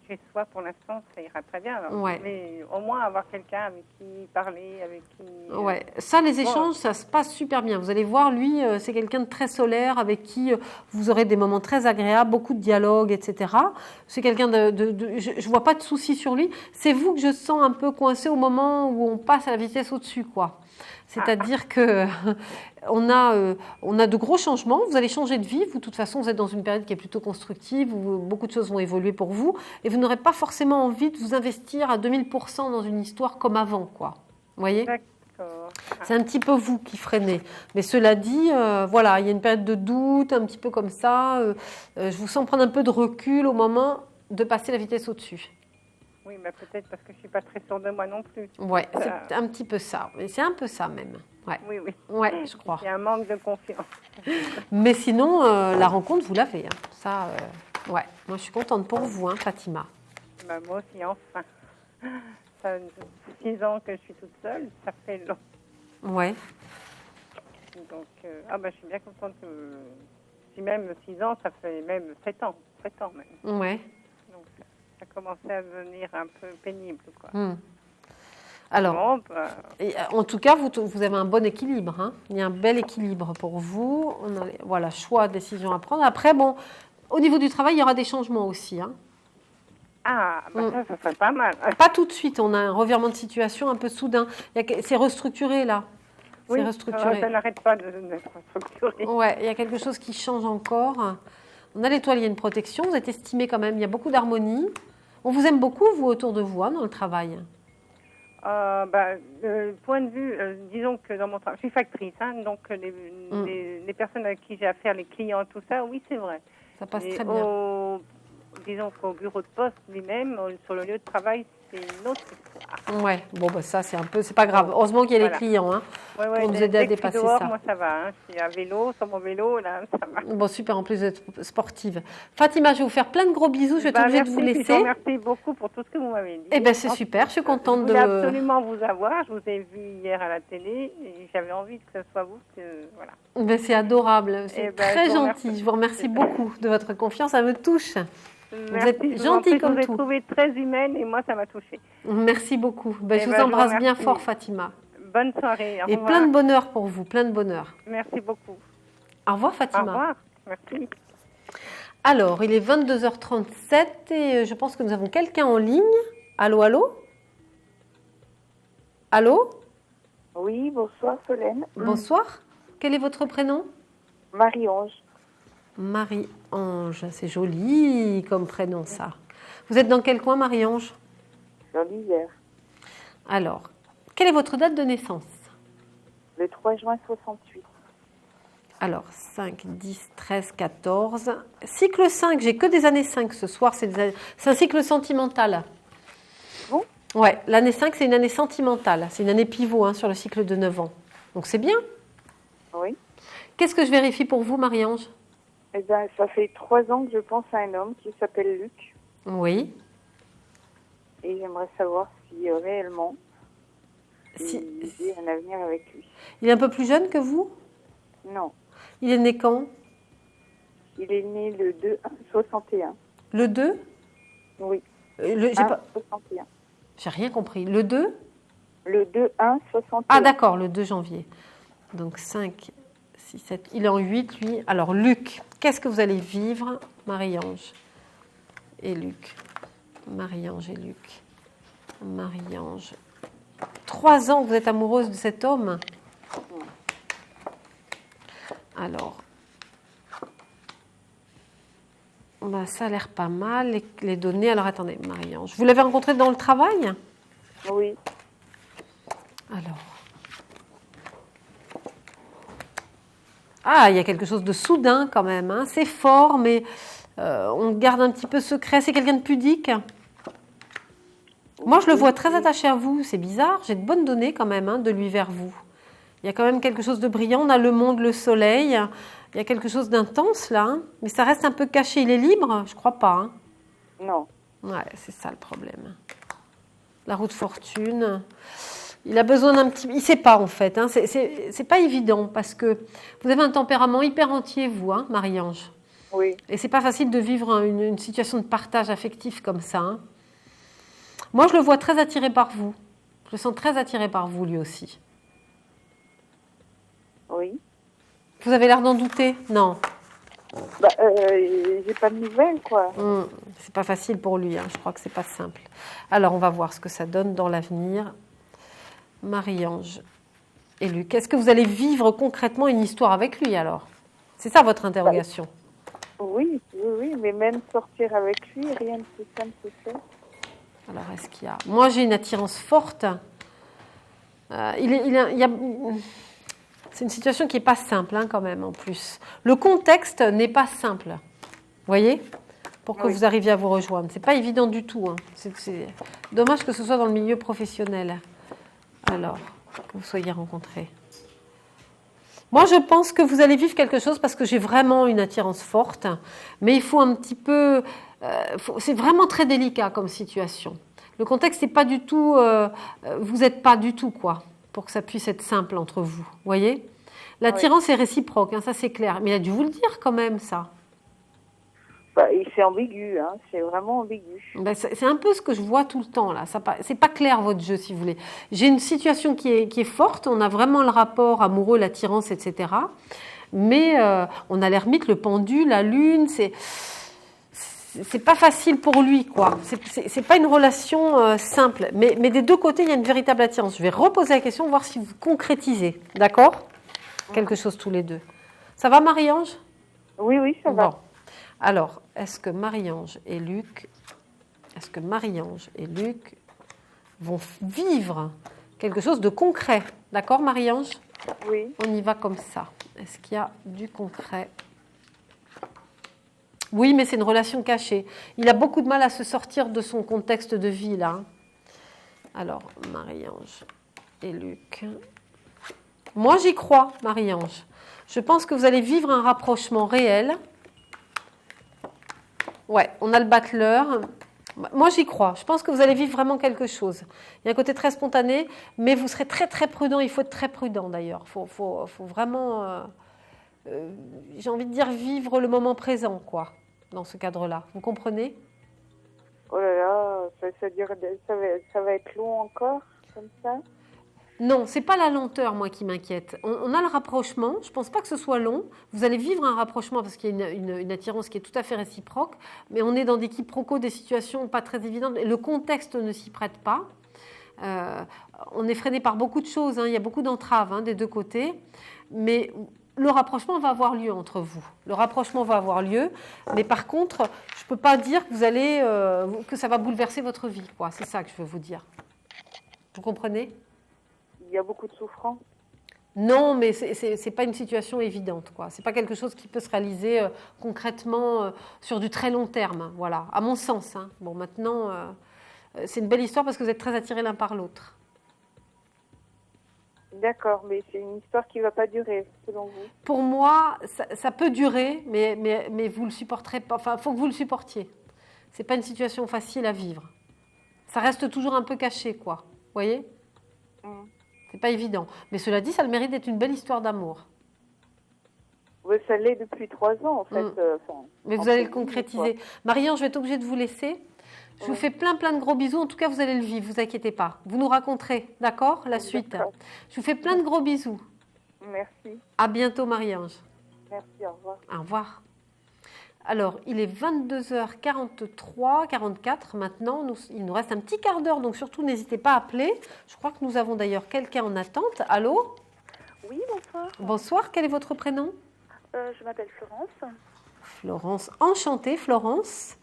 chez soi, pour l'instant, ça ira très bien. Alors. Ouais. Mais au moins avoir quelqu'un avec qui parler, avec qui... Ouais. Ça, les échanges, ça se passe super bien. Vous allez voir, lui, c'est quelqu'un de très solaire, avec qui vous aurez des moments très agréables, beaucoup de dialogue, etc. C'est quelqu'un je ne vois pas de soucis sur lui. C'est vous que je sens un peu coincé au moment où on passe à la vitesse au-dessus, quoi. C'est-à-dire que on a de gros changements. Vous allez changer de vie. Vous, de toute façon, vous êtes dans une période qui est plutôt constructive, où beaucoup de choses vont évoluer pour vous. Et vous n'aurez pas forcément envie de vous investir à 2000% dans une histoire comme avant, quoi. Vous voyez ? D'accord. C'est un petit peu vous qui freinez. Mais cela dit, voilà, il y a une période de doute, un petit peu comme ça. Je vous sens prendre un peu de recul au moment de passer la vitesse au-dessus. Oui, mais peut-être parce que je ne suis pas très sûre de moi non plus. Oui, c'est un petit peu ça. C'est un peu ça même. Ouais. Oui, oui. Ouais, je crois. Il y a un manque de confiance. Mais sinon, la rencontre, vous l'avez. Hein. Ça, ouais. Moi, je suis contente pour vous, hein, Fatima. Bah, moi aussi, enfin. Ça fait 6 ans que je suis toute seule. Ça fait long. Ouais. Donc, je suis bien contente que... Si même 6 ans, ça fait même 7 ans. 7 ans même. Ouais. Donc, ça commençait à devenir un peu pénible, quoi. Alors, bon, en tout cas, vous avez un bon équilibre. Hein. Il y a un bel équilibre pour vous. Voilà, choix, décision à prendre. Après, bon, au niveau du travail, il y aura des changements aussi. Hein. Ah, ça serait pas mal. Pas tout de suite. On a un revirement de situation un peu soudain. C'est restructuré, là. Oui, c'est restructuré. Ça n'arrête pas d'être restructuré. Ouais, il y a quelque chose qui change encore. On a l'étoile, il y a une protection. Vous êtes estimé quand même. Il y a beaucoup d'harmonie. On vous aime beaucoup, vous, autour de vous, hein, dans le travail. Point de vue, disons que dans mon travail, je suis factrice, hein, donc les personnes avec qui j'ai affaire, les clients, tout ça, oui, c'est vrai. Ça passe très bien. Disons qu'au bureau de poste lui-même, sur le lieu de travail, c'est une autre histoire. Ouais, bon, ça c'est pas grave. Heureusement qu'il y a les clients, hein, pour nous aider à dépasser dehors, ça. Moi, ça va. Hein. Je suis à vélo, sur mon vélo, là, ça va. Bon, super, en plus d'être sportive. Fatima, je vais vous faire plein de gros bisous. Je vais être obligée de vous laisser. Merci beaucoup pour tout ce que vous m'avez dit. Eh bien, c'est super. Je suis contente de... Je voulais absolument vous avoir. Je vous ai vu hier à la télé et j'avais envie que ce soit vous. Voilà. Ben, c'est adorable. C'est très gentil. Je vous remercie beaucoup de votre confiance. Ça me touche. Merci. Vous êtes gentille comme tout. Je vous ai trouvée très humaine et moi, ça m'a touchée. Merci beaucoup. Je vous embrasse bien fort, Fatima. Bonne soirée. Et plein de bonheur pour vous, plein de bonheur. Merci beaucoup. Au revoir, Fatima. Au revoir. Merci. Alors, il est 22h37 et je pense que nous avons quelqu'un en ligne. Allô, allô ? Allô ? Oui, bonsoir, Solène. Bonsoir. Quel est votre prénom ? Marie-Ange. Marie-Ange, c'est joli comme prénom, ça. Vous êtes dans quel coin, Marie-Ange ? Dans l'Isère. Alors, quelle est votre date de naissance ? Le 3 juin 68. Alors, 5, 10, 13, 14. Cycle 5, j'ai que des années 5 ce soir. C'est un cycle sentimental. Bon ? Ouais, l'année 5, c'est une année sentimentale. C'est une année pivot, hein, sur le cycle de 9 ans. Donc, c'est bien. Oui. Qu'est-ce que je vérifie pour vous, Marie-Ange ? Eh bien, ça fait 3 ans que je pense à un homme qui s'appelle Luc. Oui. Et j'aimerais savoir si réellement j'ai un avenir avec lui. Il est un peu plus jeune que vous ? Non. Il est né quand ? Il est né le 2/1/61. Le 2 ? Oui. J'ai 61. J'ai rien compris. Le 2 ? Le 2/1/61. Ah d'accord, le 2 janvier. Donc 5, 6, 7. Il est en 8, lui. Alors Luc, qu'est-ce que vous allez vivre ? Marie-Ange et Luc. Marie-Ange et Luc. Marie-Ange 3 ans que vous êtes amoureuse de cet homme. Alors, ben, ça a l'air pas mal, les données. Alors, attendez, Marie-Ange. Vous l'avez rencontré dans le travail? Oui. Alors. Ah, il y a quelque chose de soudain quand même. Hein. C'est fort, mais on garde un petit peu secret. C'est quelqu'un de pudique? Moi, je le vois très attaché à vous. C'est bizarre. J'ai de bonnes données quand même hein, de lui vers vous. Il y a quand même quelque chose de brillant. On a le monde, le soleil. Il y a quelque chose d'intense là. Hein. Mais ça reste un peu caché. Il est libre? Je crois pas. Hein. Non. Ouais, c'est ça le problème. La roue de fortune. Il a besoin d'un petit... Il ne sait pas, en fait. Hein. C'est pas évident, parce que vous avez un tempérament hyper entier, vous, hein, Marie-Ange. Oui. Et ce n'est pas facile de vivre une situation de partage affectif comme ça. Hein. Moi, je le vois très attiré par vous. Je le sens très attiré par vous, lui aussi. Oui. Vous avez l'air d'en douter? Non. Bah, j'ai pas de nouvelles, quoi. C'est pas facile pour lui. Hein. Je crois que c'est pas simple. Alors, on va voir ce que ça donne dans l'avenir. Marie-Ange et Luc, est-ce que vous allez vivre concrètement une histoire avec lui alors? C'est ça votre interrogation? Oui, mais même sortir avec lui, rien de plus simple que ça. Alors, est-ce qu'il y a... Moi, j'ai une attirance forte. C'est une situation qui n'est pas simple hein, quand même en plus. Le contexte n'est pas simple, vous voyez, pour que vous arriviez à vous rejoindre. C'est pas évident du tout. Hein. C'est dommage que ce soit dans le milieu professionnel. Alors, que vous soyez rencontrés. Moi, je pense que vous allez vivre quelque chose parce que j'ai vraiment une attirance forte. Mais il faut un petit peu... c'est vraiment très délicat comme situation. Le contexte n'est pas du tout... vous n'êtes pas du tout, quoi, pour que ça puisse être simple entre vous. Vous voyez? L'attirance est réciproque, hein, ça c'est clair. Mais il a dû vous le dire quand même, ça. C'est ambigu, hein. C'est vraiment ambigu. Ben, c'est un peu ce que je vois tout le temps là. C'est pas clair votre jeu si vous voulez. J'ai une situation qui est forte, on a vraiment le rapport amoureux, l'attirance, etc. Mais on a l'ermite, le pendu, la lune, c'est pas facile pour lui quoi. C'est pas une relation simple. Mais des deux côtés, il y a une véritable attirance. Je vais reposer la question, voir si vous concrétisez. D'accord? Quelque chose tous les deux. Ça va Marie-Ange? Oui, ça va. Bon. Alors, est-ce que Marie-Ange et Luc vont vivre quelque chose de concret? D'accord, Marie-Ange? Oui. On y va comme ça. Est-ce qu'il y a du concret? Oui, mais c'est une relation cachée. Il a beaucoup de mal à se sortir de son contexte de vie, là. Alors, Marie-Ange et Luc. Moi, j'y crois, Marie-Ange. Je pense que vous allez vivre un rapprochement réel. Ouais, on a le battleur. Moi, j'y crois. Je pense que vous allez vivre vraiment quelque chose. Il y a un côté très spontané, mais vous serez très, très prudent. Il faut être très prudent, d'ailleurs. Il faut vraiment, j'ai envie de dire, vivre le moment présent, quoi, dans ce cadre-là. Vous comprenez? Oh là là, ça va être long encore, comme ça? Non, ce n'est pas la lenteur, moi, qui m'inquiète. On a le rapprochement. Je ne pense pas que ce soit long. Vous allez vivre un rapprochement parce qu'il y a une attirance qui est tout à fait réciproque. Mais on est dans des quiproquos, des situations pas très évidentes. Et le contexte ne s'y prête pas. On est freiné par beaucoup de choses. Hein. Il y a beaucoup d'entraves hein, des deux côtés. Mais le rapprochement va avoir lieu entre vous. Le rapprochement va avoir lieu. Mais par contre, je ne peux pas dire que, que ça va bouleverser votre vie. C'est ça que je veux vous dire. Vous comprenez ? Il y a beaucoup de souffrance? Non, mais ce n'est pas une situation évidente. Ce n'est pas quelque chose qui peut se réaliser concrètement sur du très long terme. Voilà, à mon sens. Hein. Bon, maintenant, c'est une belle histoire parce que vous êtes très attirés l'un par l'autre. D'accord, mais c'est une histoire qui ne va pas durer, selon vous? Pour moi, ça peut durer, mais vous ne le supporterez pas. Enfin, il faut que vous le supportiez. Ce n'est pas une situation facile à vivre. Ça reste toujours un peu caché, quoi. Vous voyez? C'est pas évident. Mais cela dit, ça a le mérite d'être une belle histoire d'amour. Oui, ça l'est depuis 3 ans, en fait. Mais vous allez le concrétiser. Marie-Ange, je vais être obligée de vous laisser. Je vous fais plein de gros bisous. En tout cas, vous allez le vivre, vous inquiétez pas. Vous nous raconterez, d'accord, la suite. Je vous fais plein de gros bisous. Merci. À bientôt, Marie-Ange. Merci, au revoir. Au revoir. Alors, il est 22h43, 44 maintenant. Il nous reste un petit quart d'heure, donc surtout n'hésitez pas à appeler. Je crois que nous avons d'ailleurs quelqu'un en attente. Allô ? Oui, bonsoir. Bonsoir, quel est votre prénom ? Je m'appelle Florence. Florence, enchantée Florence.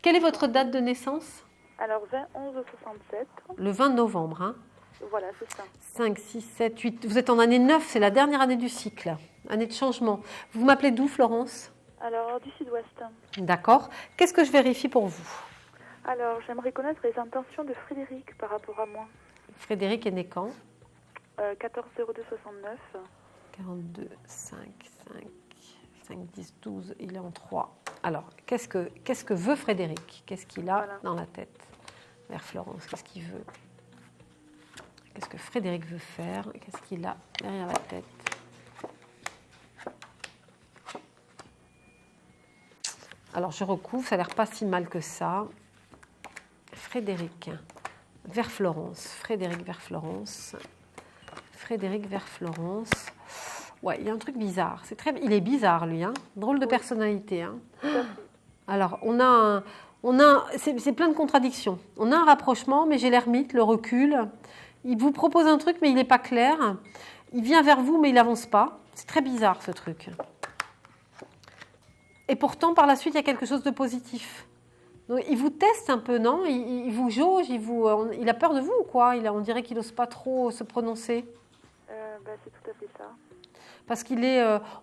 Quelle est votre date de naissance ? Alors, 20-11-67. Le 20 novembre, hein ? Voilà, c'est ça. 5, 6, 7, 8. Vous êtes en année 9, c'est la dernière année du cycle, année de changement. Vous m'appelez d'où, Florence ? Alors, du sud-ouest. D'accord. Qu'est-ce que je vérifie pour vous ? Alors, j'aimerais connaître les intentions de Frédéric par rapport à moi. Frédéric est né quand ? 14-02-69. 42, 5, 10, 12, il est en 3. Alors, qu'est-ce que veut Frédéric ? Qu'est-ce qu'il a dans la tête ? Vers Florence, qu'est-ce qu'il veut ? Qu'est-ce que Frédéric veut faire ? Qu'est-ce qu'il a derrière la tête ? Alors, je recouvre, ça n'a l'air pas si mal que ça. Frédéric vers Florence. Frédéric vers Florence. Frédéric vers Florence. Ouais, il y a un truc bizarre. Il est bizarre, lui. Hein. Drôle de personnalité. Hein. Alors, c'est plein de contradictions. On a un rapprochement, mais j'ai l'ermite, le recul. Il vous propose un truc, mais il n'est pas clair. Il vient vers vous, mais il n'avance pas. C'est très bizarre, ce truc. Et pourtant, par la suite, il y a quelque chose de positif. Donc, il vous teste un peu, non ? Il vous jauge, il a peur de vous ou quoi ? On dirait qu'il n'ose pas trop se prononcer. C'est tout à fait ça. Parce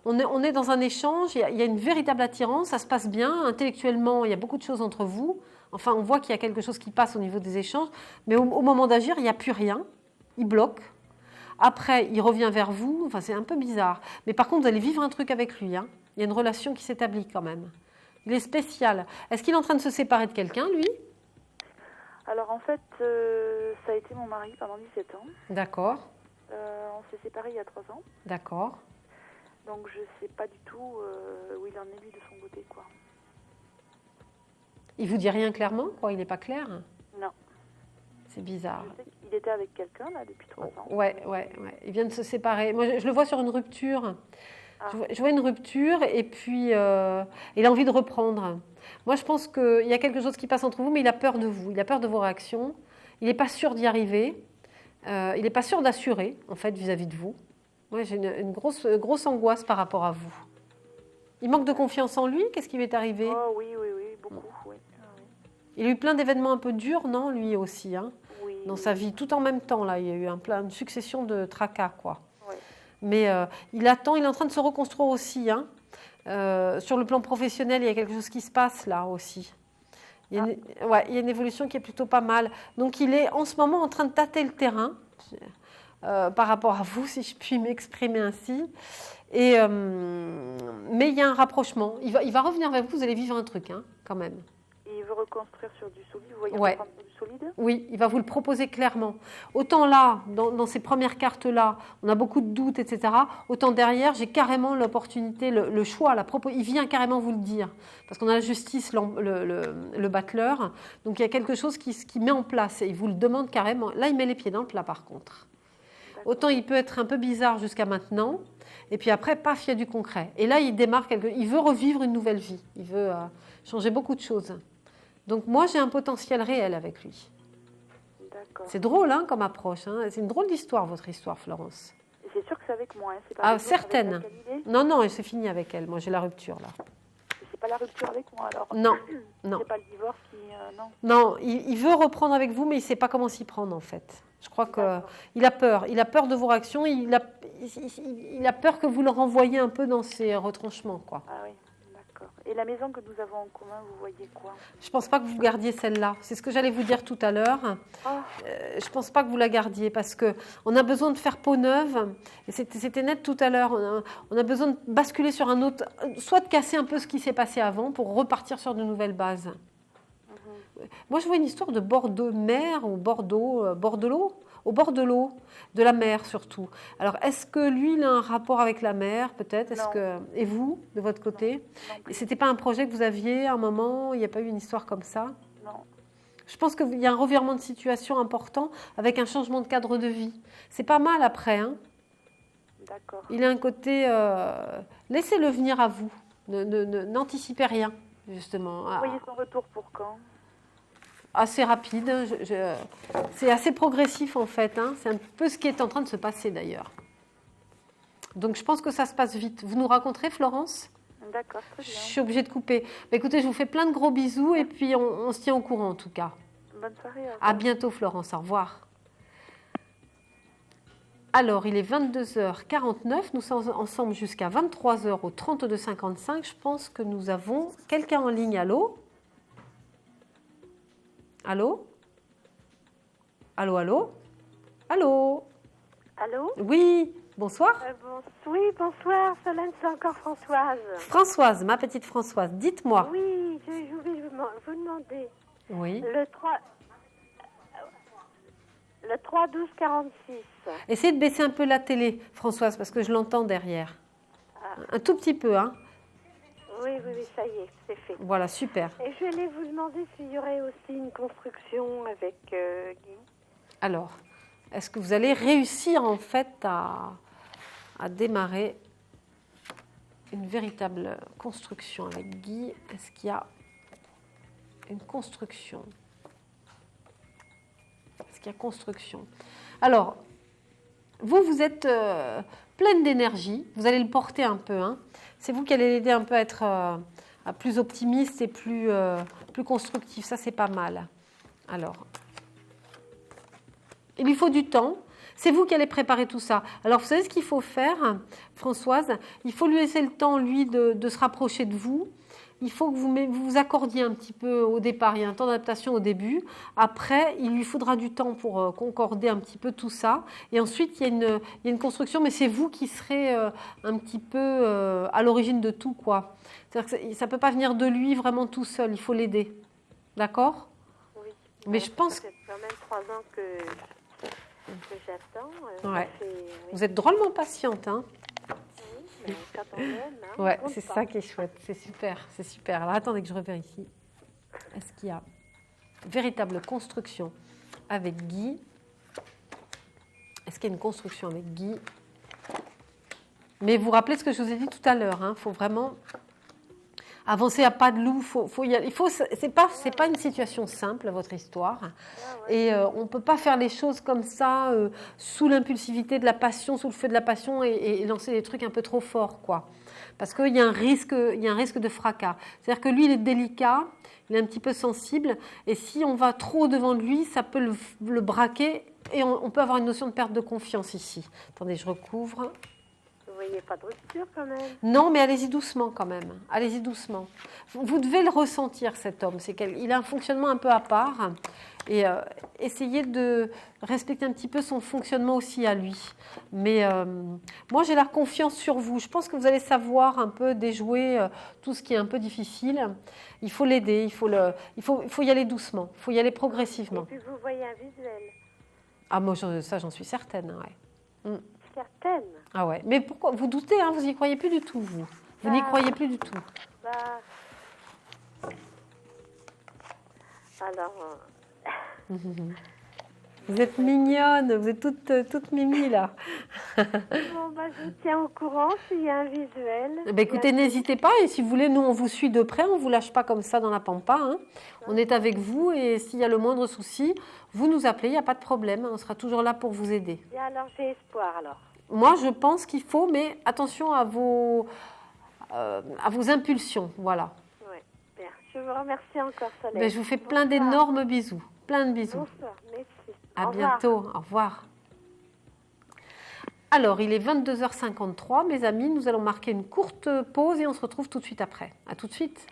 on est dans un échange, il y a une véritable attirance, ça se passe bien. Intellectuellement, il y a beaucoup de choses entre vous. Enfin, on voit qu'il y a quelque chose qui passe au niveau des échanges. Mais au moment d'agir, il n'y a plus rien. Il bloque. Après, il revient vers vous. Enfin, c'est un peu bizarre. Mais par contre, vous allez vivre un truc avec lui. Hein. Il y a une relation qui s'établit quand même. Il est spécial. Est-ce qu'il est en train de se séparer de quelqu'un, lui ? Alors, en fait, ça a été mon mari pendant 17 ans. D'accord. On s'est séparés il y a 3 ans. D'accord. Donc, je ne sais pas du tout où il en est, lui, de son côté, quoi. Il vous dit rien clairement, quoi ? Il n'est pas clair ? Non. C'est bizarre. Je sais qu'il était avec quelqu'un, là, depuis 3 ans. Ouais. Il vient de se séparer. Moi, je le vois sur une rupture. Je vois une rupture et puis il a envie de reprendre. Moi, je pense qu'il y a quelque chose qui passe entre vous, mais il a peur de vous. Il a peur de vos réactions. Il n'est pas sûr d'y arriver. Il n'est pas sûr d'assurer, en fait, vis-à-vis de vous. Moi, j'ai une grosse angoisse par rapport à vous. Il manque de confiance en lui ? Qu'est-ce qui lui est arrivé ? Oh, oui, beaucoup, oui. Il a eu plein d'événements un peu durs, non, lui aussi, hein, oui, dans sa vie, tout en même temps, là. Il y a eu une succession de tracas, quoi. Oui. Mais il attend, il est en train de se reconstruire aussi. Hein. Sur le plan professionnel, il y a quelque chose qui se passe, là, aussi. Il y a une évolution qui est plutôt pas mal. Donc, il est en ce moment en train de tâter le terrain par rapport à vous, si je puis m'exprimer ainsi. Mais il y a un rapprochement. Il va revenir vers vous, vous allez vivre un truc, hein, quand même. Et il veut reconstruire sur du solide, vous voyez, sur du solide ? Oui, il va vous le proposer clairement. Autant là, dans ces premières cartes-là, on a beaucoup de doutes, etc. Autant derrière, j'ai carrément l'opportunité, le choix, il vient carrément vous le dire. Parce qu'on a la justice, le battleur. Donc il y a quelque chose qui met en place et il vous le demande carrément. Là, il met les pieds dans le plat, par contre. Autant il peut être un peu bizarre jusqu'à maintenant, et puis après, paf, il y a du concret. Et là, il démarre il veut revivre une nouvelle vie. Il veut changer beaucoup de choses. Donc moi, j'ai un potentiel réel avec lui. D'accord. C'est drôle hein, comme approche. Hein. C'est une drôle d'histoire, votre histoire, Florence. Et c'est sûr que c'est avec moi, hein. C'est pas certaine. Non, c'est fini avec elle. Moi, j'ai la rupture, là. C'est pas la rupture avec moi, alors ? Non. C'est pas le divorce qui... non. Non, il veut reprendre avec vous, mais il ne sait pas comment s'y prendre, en fait. Je crois qu'il a peur. Il a peur de vos réactions. Il a peur que vous le renvoyiez un peu dans ses retranchements, quoi. Ah oui. Et la maison que nous avons en commun, vous voyez quoi ? Je ne pense pas que vous gardiez celle-là. C'est ce que j'allais vous dire tout à l'heure. Je ne pense pas que vous la gardiez parce qu'on a besoin de faire peau neuve. Et c'était net tout à l'heure. On a besoin de basculer sur un autre... Soit de casser un peu ce qui s'est passé avant pour repartir sur de nouvelles bases. Moi, je vois une histoire de bord de mer ou bord de l'eau. Au bord de l'eau, de la mer surtout. Alors, est-ce que lui, il a un rapport avec la mer, peut-être ? Et vous, de votre côté ? C'était pas un projet que vous aviez à un moment ? Il n'y a pas eu une histoire comme ça ? Non. Je pense qu'il y a un revirement de situation important avec un changement de cadre de vie. C'est pas mal après. Hein ? D'accord. Il a un côté... laissez-le venir à vous. N'anticipez rien, justement. Vous voyez son retour pour quand? Assez rapide. C'est assez progressif, en fait. Hein. C'est un peu ce qui est en train de se passer, d'ailleurs. Donc, je pense que ça se passe vite. Vous nous raconterez, Florence? D'accord, très bien. Je suis obligée de couper. Écoutez, je vous fais plein de gros bisous et puis on se tient au courant, en tout cas. Bonne soirée. À bientôt, Florence. Au revoir. Alors, il est 22h49. Nous sommes ensemble jusqu'à 23h au 32,55. Je pense que nous avons quelqu'un en ligne. Allô? Allô? Allô, allô? Allô? Allô? Oui, bonsoir. Oui, bonsoir, Solène, c'est encore Françoise. Françoise, ma petite Françoise, dites-moi. Oui, je voulais vous demander. Oui. Le 3-12-46. Essayez de baisser un peu la télé, Françoise, parce que je l'entends derrière. Un tout petit peu, hein. Oui, ça y est, c'est fait. Voilà, super. Et je voulais vous demander s'il y aurait aussi une construction avec Guy. Alors, est-ce que vous allez réussir en fait à démarrer une véritable construction avec Guy? Est-ce qu'il y a une construction? Est-ce qu'il y a construction? Alors, vous êtes pleine d'énergie, vous allez le porter un peu, hein. C'est vous qui allez l'aider un peu à être plus optimiste et plus constructif, ça c'est pas mal. Alors, il lui faut du temps, c'est vous qui allez préparer tout ça. Alors vous savez ce qu'il faut faire, Françoise? Il faut lui laisser le temps, lui, de se rapprocher de vous. Il faut que vous vous accordiez un petit peu au départ, il y a un temps d'adaptation au début. Après, il lui faudra du temps pour concorder un petit peu tout ça. Et ensuite, il y a une construction, mais c'est vous qui serez un petit peu à l'origine de tout, quoi. C'est-à-dire que ça ne peut pas venir de lui vraiment tout seul, il faut l'aider. D'accord? Oui. Mais je pense que... C'est quand même 3 ans que j'attends. Ouais. Vous êtes drôlement patiente, hein? Mais quand on aime, hein, ouais, c'est ça qui est chouette, c'est super, c'est super. Alors attendez que je revérifie. Est-ce qu'il y a véritable construction avec Guy? Est-ce qu'il y a une construction avec Guy? Mais vous rappelez ce que je vous ai dit tout à l'heure, hein, faut vraiment avancer à pas de loup, faut y aller. C'est pas une situation simple, votre histoire. Et on ne peut pas faire les choses comme ça, sous l'impulsivité de la passion, sous le feu de la passion, et lancer des trucs un peu trop forts, quoi. Parce qu'il y a un risque de fracas. C'est-à-dire que lui, il est délicat, il est un petit peu sensible, et si on va trop devant de lui, ça peut le braquer, et on peut avoir une notion de perte de confiance ici. Attendez, je recouvre. Vous voyez pas de rupture quand même? Non, mais allez-y doucement quand même. Allez-y doucement. Vous devez le ressentir, cet homme. Il a un fonctionnement un peu à part. Et essayez de respecter un petit peu son fonctionnement aussi à lui. Mais moi, j'ai la confiance sur vous. Je pense que vous allez savoir un peu déjouer tout ce qui est un peu difficile. Il faut l'aider. Il faut y aller doucement. Il faut y aller progressivement. Et puis vous voyez un visuel? Ah, moi, ça, j'en suis certaine. Ouais. Certaine? Ah ouais. Mais pourquoi? Vous doutez, hein, vous n'y croyez plus du tout, vous. Vous n'y croyez plus du tout. Alors... Vous êtes mignonne, vous êtes toute mimi, là. Bon, je vous tiens au courant s'il y a un visuel. Écoutez, n'hésitez pas. Et si vous voulez, nous, on vous suit de près. On ne vous lâche pas comme ça dans la pampa. Hein. On est avec vous. Et s'il y a le moindre souci, vous nous appelez. Il n'y a pas de problème. On sera toujours là pour vous aider. Et alors, j'ai espoir, alors. Moi, je pense qu'il faut, mais attention à vos impulsions. Voilà. Oui, bien. Je vous remercie encore, Soleil. Je vous fais plein d'énormes bisous. Plein de bisous. Bonsoir, merci. À bientôt. Au revoir. Alors, il est 22h53, mes amis. Nous allons marquer une courte pause et on se retrouve tout de suite après. À tout de suite.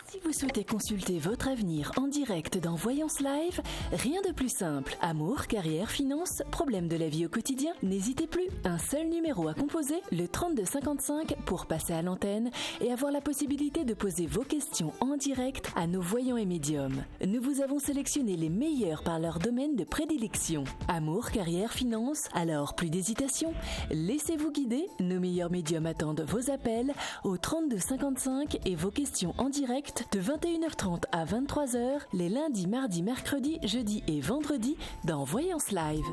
Si vous souhaitez consulter votre avenir en direct dans Voyance Live, rien de plus simple. Amour, carrière, finances, problèmes de la vie au quotidien, n'hésitez plus. Un seul numéro à composer, le 3255, pour passer à l'antenne et avoir la possibilité de poser vos questions en direct à nos voyants et médiums. Nous vous avons sélectionné les meilleurs par leur domaine de prédilection. Amour, carrière, finances, alors plus d'hésitation. Laissez-vous guider, nos meilleurs médiums attendent vos appels au 3255 et vos questions en direct de 21h30 à 23h, les lundis, mardis, mercredis, jeudis et vendredis dans Voyance Live.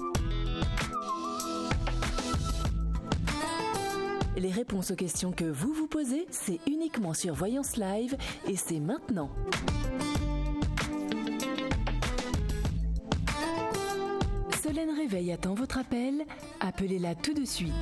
Les réponses aux questions que vous vous posez, c'est uniquement sur Voyance Live et c'est maintenant. Solène Réveil attend votre appel. Appelez-la tout de suite.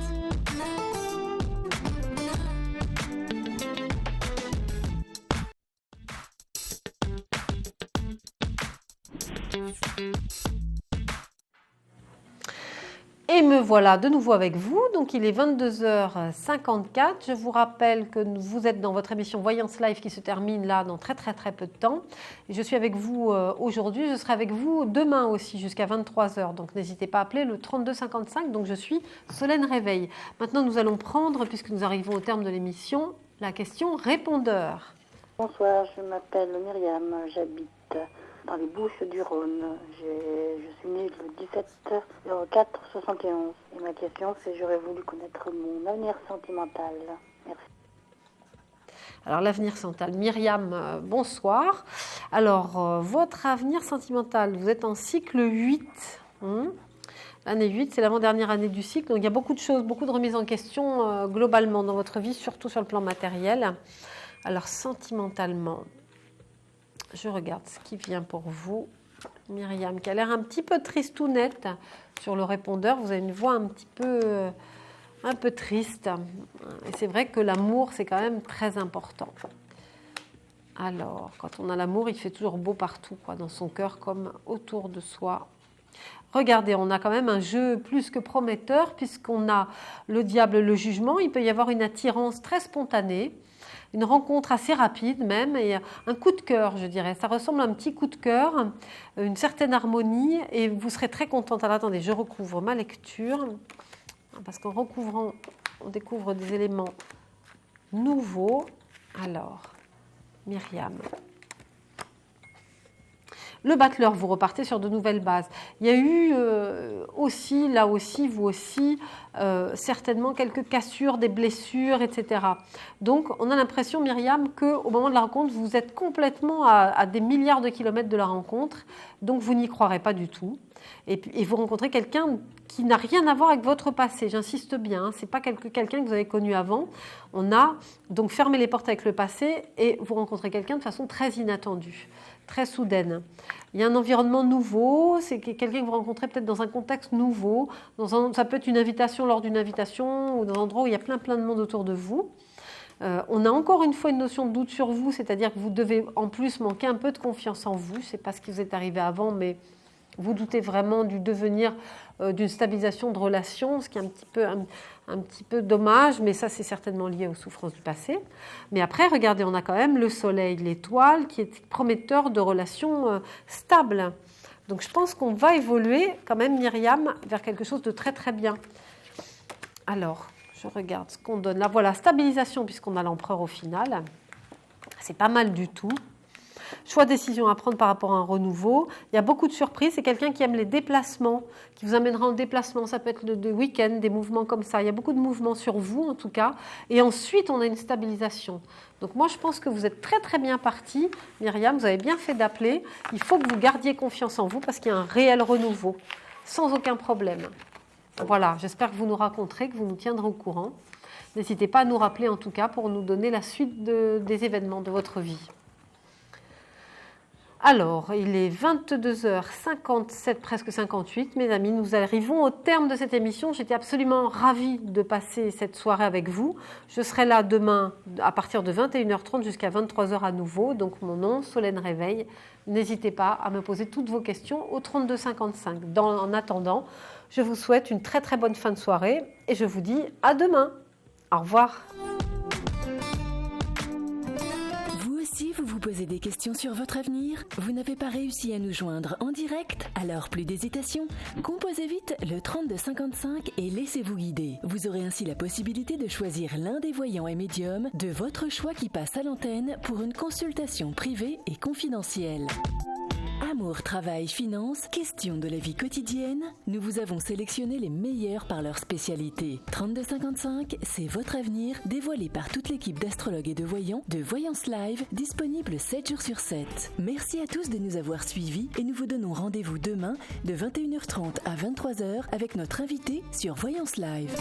Et me voilà de nouveau avec vous. Donc il est 22h54. Je vous rappelle que vous êtes dans votre émission Voyance Live qui se termine là dans très peu de temps. Et je suis avec vous aujourd'hui. Je serai avec vous demain aussi jusqu'à 23h. Donc n'hésitez pas à appeler le 3255. Donc je suis Solène Réveil. Maintenant nous allons prendre, puisque nous arrivons au terme de l'émission, la question répondeur. Bonsoir, je m'appelle Myriam. J'habite dans les Bouches-du-Rhône. Je suis née le 17/04/71. Et ma question, c'est j'aurais voulu connaître mon avenir sentimental. Merci. Alors l'avenir sentimental, Myriam, bonsoir. Alors votre avenir sentimental, vous êtes en cycle 8. L'année 8, c'est l'avant-dernière année du cycle. Donc il y a beaucoup de choses, beaucoup de remises en question globalement dans votre vie, surtout sur le plan matériel. Alors sentimentalement, je regarde ce qui vient pour vous. Myriam, qui a l'air un petit peu tristounette sur le répondeur. Vous avez une voix un peu triste. Et c'est vrai que l'amour, c'est quand même très important. Alors, quand on a l'amour, il fait toujours beau partout, quoi, dans son cœur comme autour de soi. Regardez, on a quand même un jeu plus que prometteur, puisqu'on a le diable, le jugement. Il peut y avoir une attirance très spontanée. Une rencontre assez rapide même, et un coup de cœur, je dirais. Ça ressemble à un petit coup de cœur, une certaine harmonie, et vous serez très contente. Alors attendez, je recouvre ma lecture, parce qu'en recouvrant, on découvre des éléments nouveaux. Alors, Myriam. Le battleur, vous repartez sur de nouvelles bases. Il y a eu aussi, là aussi, vous aussi, certainement quelques cassures, des blessures, etc. Donc, on a l'impression, Myriam, qu'au moment de la rencontre, vous êtes complètement à des milliards de kilomètres de la rencontre, donc vous n'y croirez pas du tout. Et vous rencontrez quelqu'un qui n'a rien à voir avec votre passé, j'insiste bien, ce n'est pas quelqu'un que vous avez connu avant. On a donc fermé les portes avec le passé et vous rencontrez quelqu'un de façon très inattendue, très soudaine. Il y a un environnement nouveau, c'est quelqu'un que vous rencontrez peut-être dans un contexte nouveau, ça peut être une invitation lors d'une invitation ou dans un endroit où il y a plein de monde autour de vous. On a encore une fois une notion de doute sur vous, c'est-à-dire que vous devez en plus manquer un peu de confiance en vous, je ne sais pas ce qui vous est arrivé avant, mais vous doutez vraiment du devenir d'une stabilisation de relation, ce qui est un petit peu dommage, mais ça c'est certainement lié aux souffrances du passé. Mais après, regardez, on a quand même le soleil, l'étoile, qui est prometteur de relations stables. Donc je pense qu'on va évoluer quand même, Myriam, vers quelque chose de très bien. Alors, je regarde ce qu'on donne là. Voilà, stabilisation, puisqu'on a l'empereur au final. C'est pas mal du tout. Choix, décision à prendre par rapport à un renouveau. Il y a beaucoup de surprises. C'est quelqu'un qui aime les déplacements, qui vous amènera en déplacement. Ça peut être de week-end, des mouvements comme ça. Il y a beaucoup de mouvements sur vous, en tout cas. Et ensuite, on a une stabilisation. Donc moi, je pense que vous êtes très bien parti. Myriam, vous avez bien fait d'appeler. Il faut que vous gardiez confiance en vous parce qu'il y a un réel renouveau, sans aucun problème. Voilà, j'espère que vous nous raconterez, que vous nous tiendrez au courant. N'hésitez pas à nous rappeler, en tout cas, pour nous donner la suite des événements de votre vie. Alors, il est 22h57, presque 58, mes amis. Nous arrivons au terme de cette émission. J'étais absolument ravie de passer cette soirée avec vous. Je serai là demain à partir de 21h30 jusqu'à 23h à nouveau. Donc, mon nom, Solène Réveil. N'hésitez pas à me poser toutes vos questions au 3255. En attendant, je vous souhaite une très bonne fin de soirée et je vous dis à demain. Au revoir. Vous vous posez des questions sur votre avenir? Vous n'avez pas réussi à nous joindre en direct? Alors plus d'hésitation. Composez vite le 3255 et laissez-vous guider. Vous aurez ainsi la possibilité de choisir l'un des voyants et médiums de votre choix qui passe à l'antenne pour une consultation privée et confidentielle. Amour, travail, finances, questions de la vie quotidienne, nous vous avons sélectionné les meilleurs par leur spécialité. 3255, c'est votre avenir, dévoilé par toute l'équipe d'astrologues et de voyants de Voyance Live, disponible 7 jours sur 7. Merci à tous de nous avoir suivis et nous vous donnons rendez-vous demain de 21h30 à 23h avec notre invité sur Voyance Live.